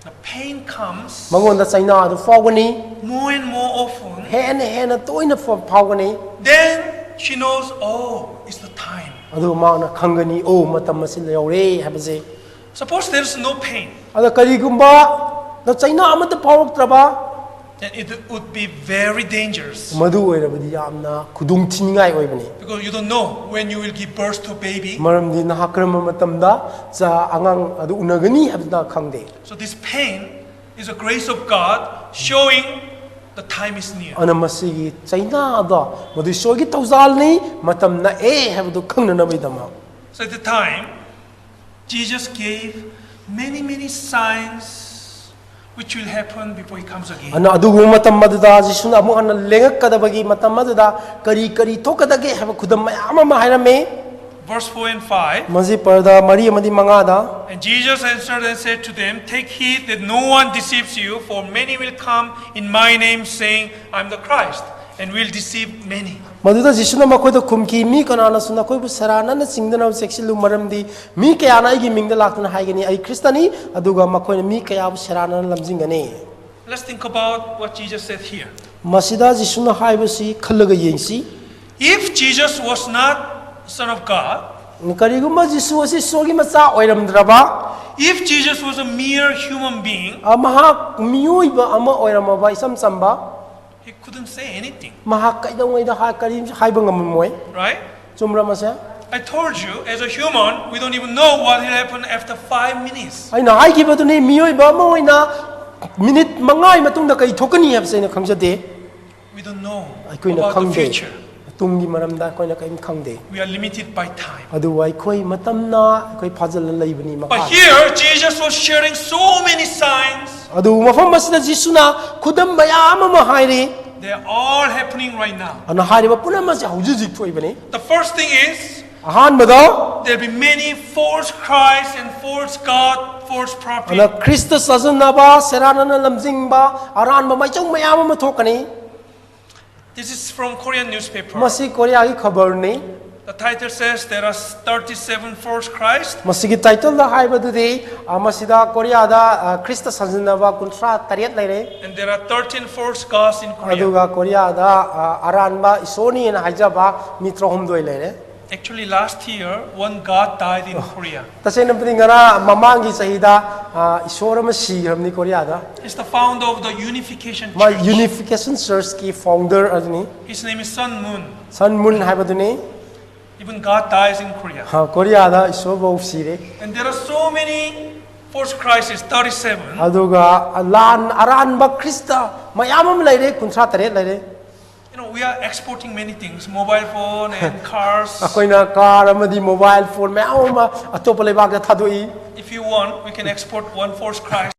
The pain comes ꯃꯉꯣꯟꯗ ꯆꯩꯅꯥ ꯑꯗꯨ ꯐꯥꯎꯒꯅꯤ more and more often. ꯍꯦꯟꯅ ꯍꯦꯟꯅ ꯇꯣꯏꯅ ꯐꯥꯎꯒꯅꯤ Then she knows, oh, it's the time. ꯑꯗꯨꯒ ꯃꯥꯅ ꯈꯪꯒꯅꯤ ꯑꯣ ꯃꯇꯝ ꯑꯁꯤ ꯌꯧꯔꯦ ꯍꯥꯏꯕꯁꯦ Suppose there's no pain, ꯑꯗ ꯀꯔꯤꯒꯨꯝꯕ ꯆꯩꯅꯥ ꯑꯃꯠꯇ ꯐꯥꯎꯔꯛꯇ꯭ꯔꯕ then it would be very dangerous. ꯃꯗꯨ ꯑꯣꯏꯔꯕꯗꯤ ꯌꯥꯝꯅ ꯈꯨꯗꯣꯡꯊꯤꯅꯤꯡꯉꯥꯏ ꯑꯣꯏꯕꯅꯤ Because you don't know when you will give birth to a baby. ꯃꯔꯝꯗꯤ ꯅꯍꯥꯛ ꯀꯔꯝꯕ ꯃꯇꯝꯗ ꯑꯉꯥꯡ ꯑꯗꯨ ꯎꯅꯒꯅꯤ ꯍꯥꯏꯕꯗꯨ ꯈꯪꯗꯦ So this pain is a grace of God showing the time is near. ꯑꯗꯨꯅ ꯃꯁꯤꯒꯤ ꯆꯩꯅꯥꯗꯣ ꯃꯗꯨ ꯏꯁꯣꯔꯒꯤ ꯊꯧꯖꯥꯜꯅꯤ ꯃꯇꯝ ꯅꯛꯑꯦ ꯍꯥꯏꯕꯗꯨ ꯈꯪꯅꯅꯕꯒꯤꯗꯃꯛ So at the time, Jesus gave many signs which will happen before he comes again. ꯑꯗꯨꯅ ꯑꯗꯨꯒꯨꯝꯕ ꯃꯇꯝ ꯑꯗꯨꯗ ꯖꯤꯁꯨꯅ ꯑꯃꯨꯛ ꯍꯟꯅ ꯂꯦꯡꯉꯛꯀꯗꯕꯒꯤ ꯃꯇꯝ ꯑꯗꯨꯗ ꯀꯔꯤ ꯀꯔꯤ ꯊꯣꯛꯀꯗꯒꯦ ꯍꯥꯏꯕ ꯈꯨꯗꯝ ꯃꯌꯥꯝ ꯑꯃ ꯍꯥꯏꯔꯝꯃꯤ Verse 4 and 5. ꯃꯁꯤ ꯄꯔꯗꯥ 4 ꯑꯃꯗꯤ 5ꯗ And Jesus answered and said to them, Take heed that no one deceives you, for many will come in my name, saying, I am the Christ, and will deceive many. ꯃꯗꯨꯗ ꯖꯤꯁꯨꯅ ꯃꯈꯣꯏꯗ ꯈꯨꯝꯈꯤ ꯃꯤ ꯀꯅꯥꯅꯁꯨ ꯅꯈꯣꯏꯕꯨ ꯁꯦꯔꯥꯟꯅꯅ ꯆꯤꯡꯗꯅꯕ ꯆꯦꯛꯁꯤꯜꯂꯨ ꯃꯔꯝꯗꯤ ꯃꯤ ꯀꯌꯥꯅ ꯑꯩꯒꯤ ꯃꯤꯡꯗ ꯂꯥꯛꯇꯨꯅ ꯍꯥꯏꯒꯅꯤ ꯑꯩ ꯈ꯭ꯔꯤꯁꯇꯅꯤ ꯑꯗꯨꯒ ꯃꯈꯣꯏꯅ ꯃꯤ ꯀꯌꯥꯕꯨ ꯁꯦꯔꯥꯟꯅꯅ ꯂꯝꯖꯤꯡꯒꯅꯤ Let's think about what Jesus said here. ꯃꯁꯤꯗ ꯖꯤꯁꯨꯅ ꯍꯥꯏꯕꯁꯤ ꯈꯜꯂꯒ ꯌꯦꯡꯁꯤ If Jesus was not Son of God, ꯀꯔꯤꯒꯨꯝꯕ ꯖꯤꯁꯨ ꯑꯁꯤ ꯏꯁꯣꯔꯒꯤ ꯃꯆꯥ ꯑꯣꯏꯔꯝꯗ꯭ꯔꯕ if Jesus was a mere human being, ꯃꯍꯥꯛ ꯃꯤꯑꯣꯏꯕ ꯑꯃ ꯑꯣꯏꯔꯝꯃꯕ 이sam ꯆꯝꯕ he couldn't say anything, ꯃꯍꯥꯛ ꯀꯩꯗꯧꯉꯩꯗ ꯀꯔꯤꯝꯁꯨ ꯍꯥꯏꯕ ꯉꯝꯃꯣꯏ right? ꯆꯨꯝꯕ꯭ꯔ ꯃꯁꯦ I told you, as a human, we don't even know what will happen after 5 minutes. ꯑꯩꯅ ꯍꯥꯏꯈꯤꯕꯗꯨꯅꯤ ꯃꯤꯑꯣꯏꯕ ꯑꯃ ꯑꯣꯏꯅ ꯃꯤꯅꯤꯠ 5ꯒꯤ ꯃꯇꯨꯡꯗ ꯀꯔꯤ ꯊꯣꯛꯀꯅꯤ ꯍꯥꯏꯕꯁꯦ ꯑꯩꯅ ꯈꯪꯖꯗꯦ We don't know ꯑꯩꯈꯣꯏꯅ about the ꯈꯪꯗꯦ future. ꯇꯨꯡꯒꯤ ꯃꯔꯝꯗ ꯑꯩꯈꯣꯏꯅ ꯀꯔꯤꯝ ꯈꯪꯗꯦ We are limited by time. ꯑꯗꯨꯕꯨ ꯑꯩꯈꯣꯏ ꯃꯇꯝꯅ ꯑꯩꯈꯣꯏ ꯐꯥꯖꯤꯜꯂ ꯂꯩꯕꯅꯤ But ꯃꯈꯥ here, Jesus was sharing so many signs. ꯑꯗꯨꯕꯨ ꯃꯐꯝ ꯑꯁꯤꯗ ꯖꯤꯁꯨꯅ ꯈꯨꯗꯝ ꯃꯌꯥꯝ ꯑꯃ ꯍꯥꯏꯔꯤ They are all happening right now. ꯑꯗꯨꯅ ꯍꯥꯏꯔꯤꯕ ꯄꯨꯝꯅꯃꯛꯁꯦ ꯍꯧꯖꯤꯛ ꯍꯧꯖꯤꯛ ꯊꯣꯛꯏꯕꯅꯤ The first thing is, ꯑꯍꯥꯟꯕꯗ there will be many false Christ and false God, false prophet. ꯑꯗꯨꯅ ꯈ꯭ꯔꯤꯁꯇ ꯆꯥꯖꯅꯕ ꯁꯦꯔꯥꯟꯅꯅ ꯂꯝꯖꯤꯡꯕ ꯑꯔꯥꯟꯕ ꯃꯥꯏꯆꯧ ꯃꯌꯥꯝ ꯑꯃ ꯊꯣꯛꯀꯅꯤ This is from Korean newspaper. ꯃꯁꯤ ꯀꯣꯔꯤꯌꯥꯒꯤ ꯈꯕꯔꯅꯤ The title says there are 37 false Christ ꯃꯁꯤꯒꯤ ꯇꯥꯏꯇꯜꯗ ꯍꯥꯏꯕꯗꯨꯗꯤ ꯃꯁꯤꯗ ꯀꯣꯔꯤꯌꯥꯗ ꯈ꯭ꯔꯤꯁꯇ ꯁꯥꯖꯤꯟꯅꯕ 38 ꯂꯩꯔꯦ and there are 13 false gods in Korea. ꯑꯗꯨꯒ ꯀꯣꯔꯤꯌꯥꯗ ꯑꯔꯥꯟꯕ ꯏꯁꯣꯔꯅꯤꯅ ꯍꯥꯏꯖꯕ ꯃꯤ 3 ꯂꯩꯔꯦ Actually, last year, one god died in Korea. ꯇꯁꯦꯡꯅꯕꯨꯗꯤ ꯉꯔꯥꯡ ꯃꯃꯥꯡꯒꯤ ꯆꯍꯤꯗ ꯏꯁꯣꯔ ꯑꯃ ꯁꯤꯈ꯭ꯔꯕꯅꯤ ꯀꯣꯔꯤꯌꯥꯗ He's the founder of the Unification ꯃꯥ Church. ꯌꯨꯅꯤꯐꯤꯀꯦꯁꯟ ꯆꯔꯆꯀꯤ ꯐꯥꯎꯟꯗꯔ ꯑꯗꯨꯅꯤ His name is Sun Moon. Sun moon ꯍꯥꯏꯕꯗꯨꯅꯤ Even God dies in Korea. ꯀꯣꯔꯤꯌꯥꯗ ꯏꯁꯣꯔꯐꯧ ꯁꯤꯔꯦ And there are so many false Christs, 37. ꯑꯗꯨꯒ ꯑꯔꯥꯟꯕ ꯈ꯭ꯔꯤꯁꯇ ꯃꯌꯥꯝ ꯑꯃ ꯂꯩꯔꯦ 38 ꯂꯩꯔꯦ You know, we are exporting many things, mobile phone and cars. ꯑꯩꯈꯣꯏꯅ car ꯑꯃꯗꯤ ꯃꯣꯕꯥꯏꯜ ꯐꯣꯟ ꯃꯌꯥꯝ ꯑꯃ ꯑꯇꯣꯞꯄ ꯂꯩꯕꯥꯛꯇ ꯊꯥꯗꯣꯛꯏ If you want, we can export one false Christ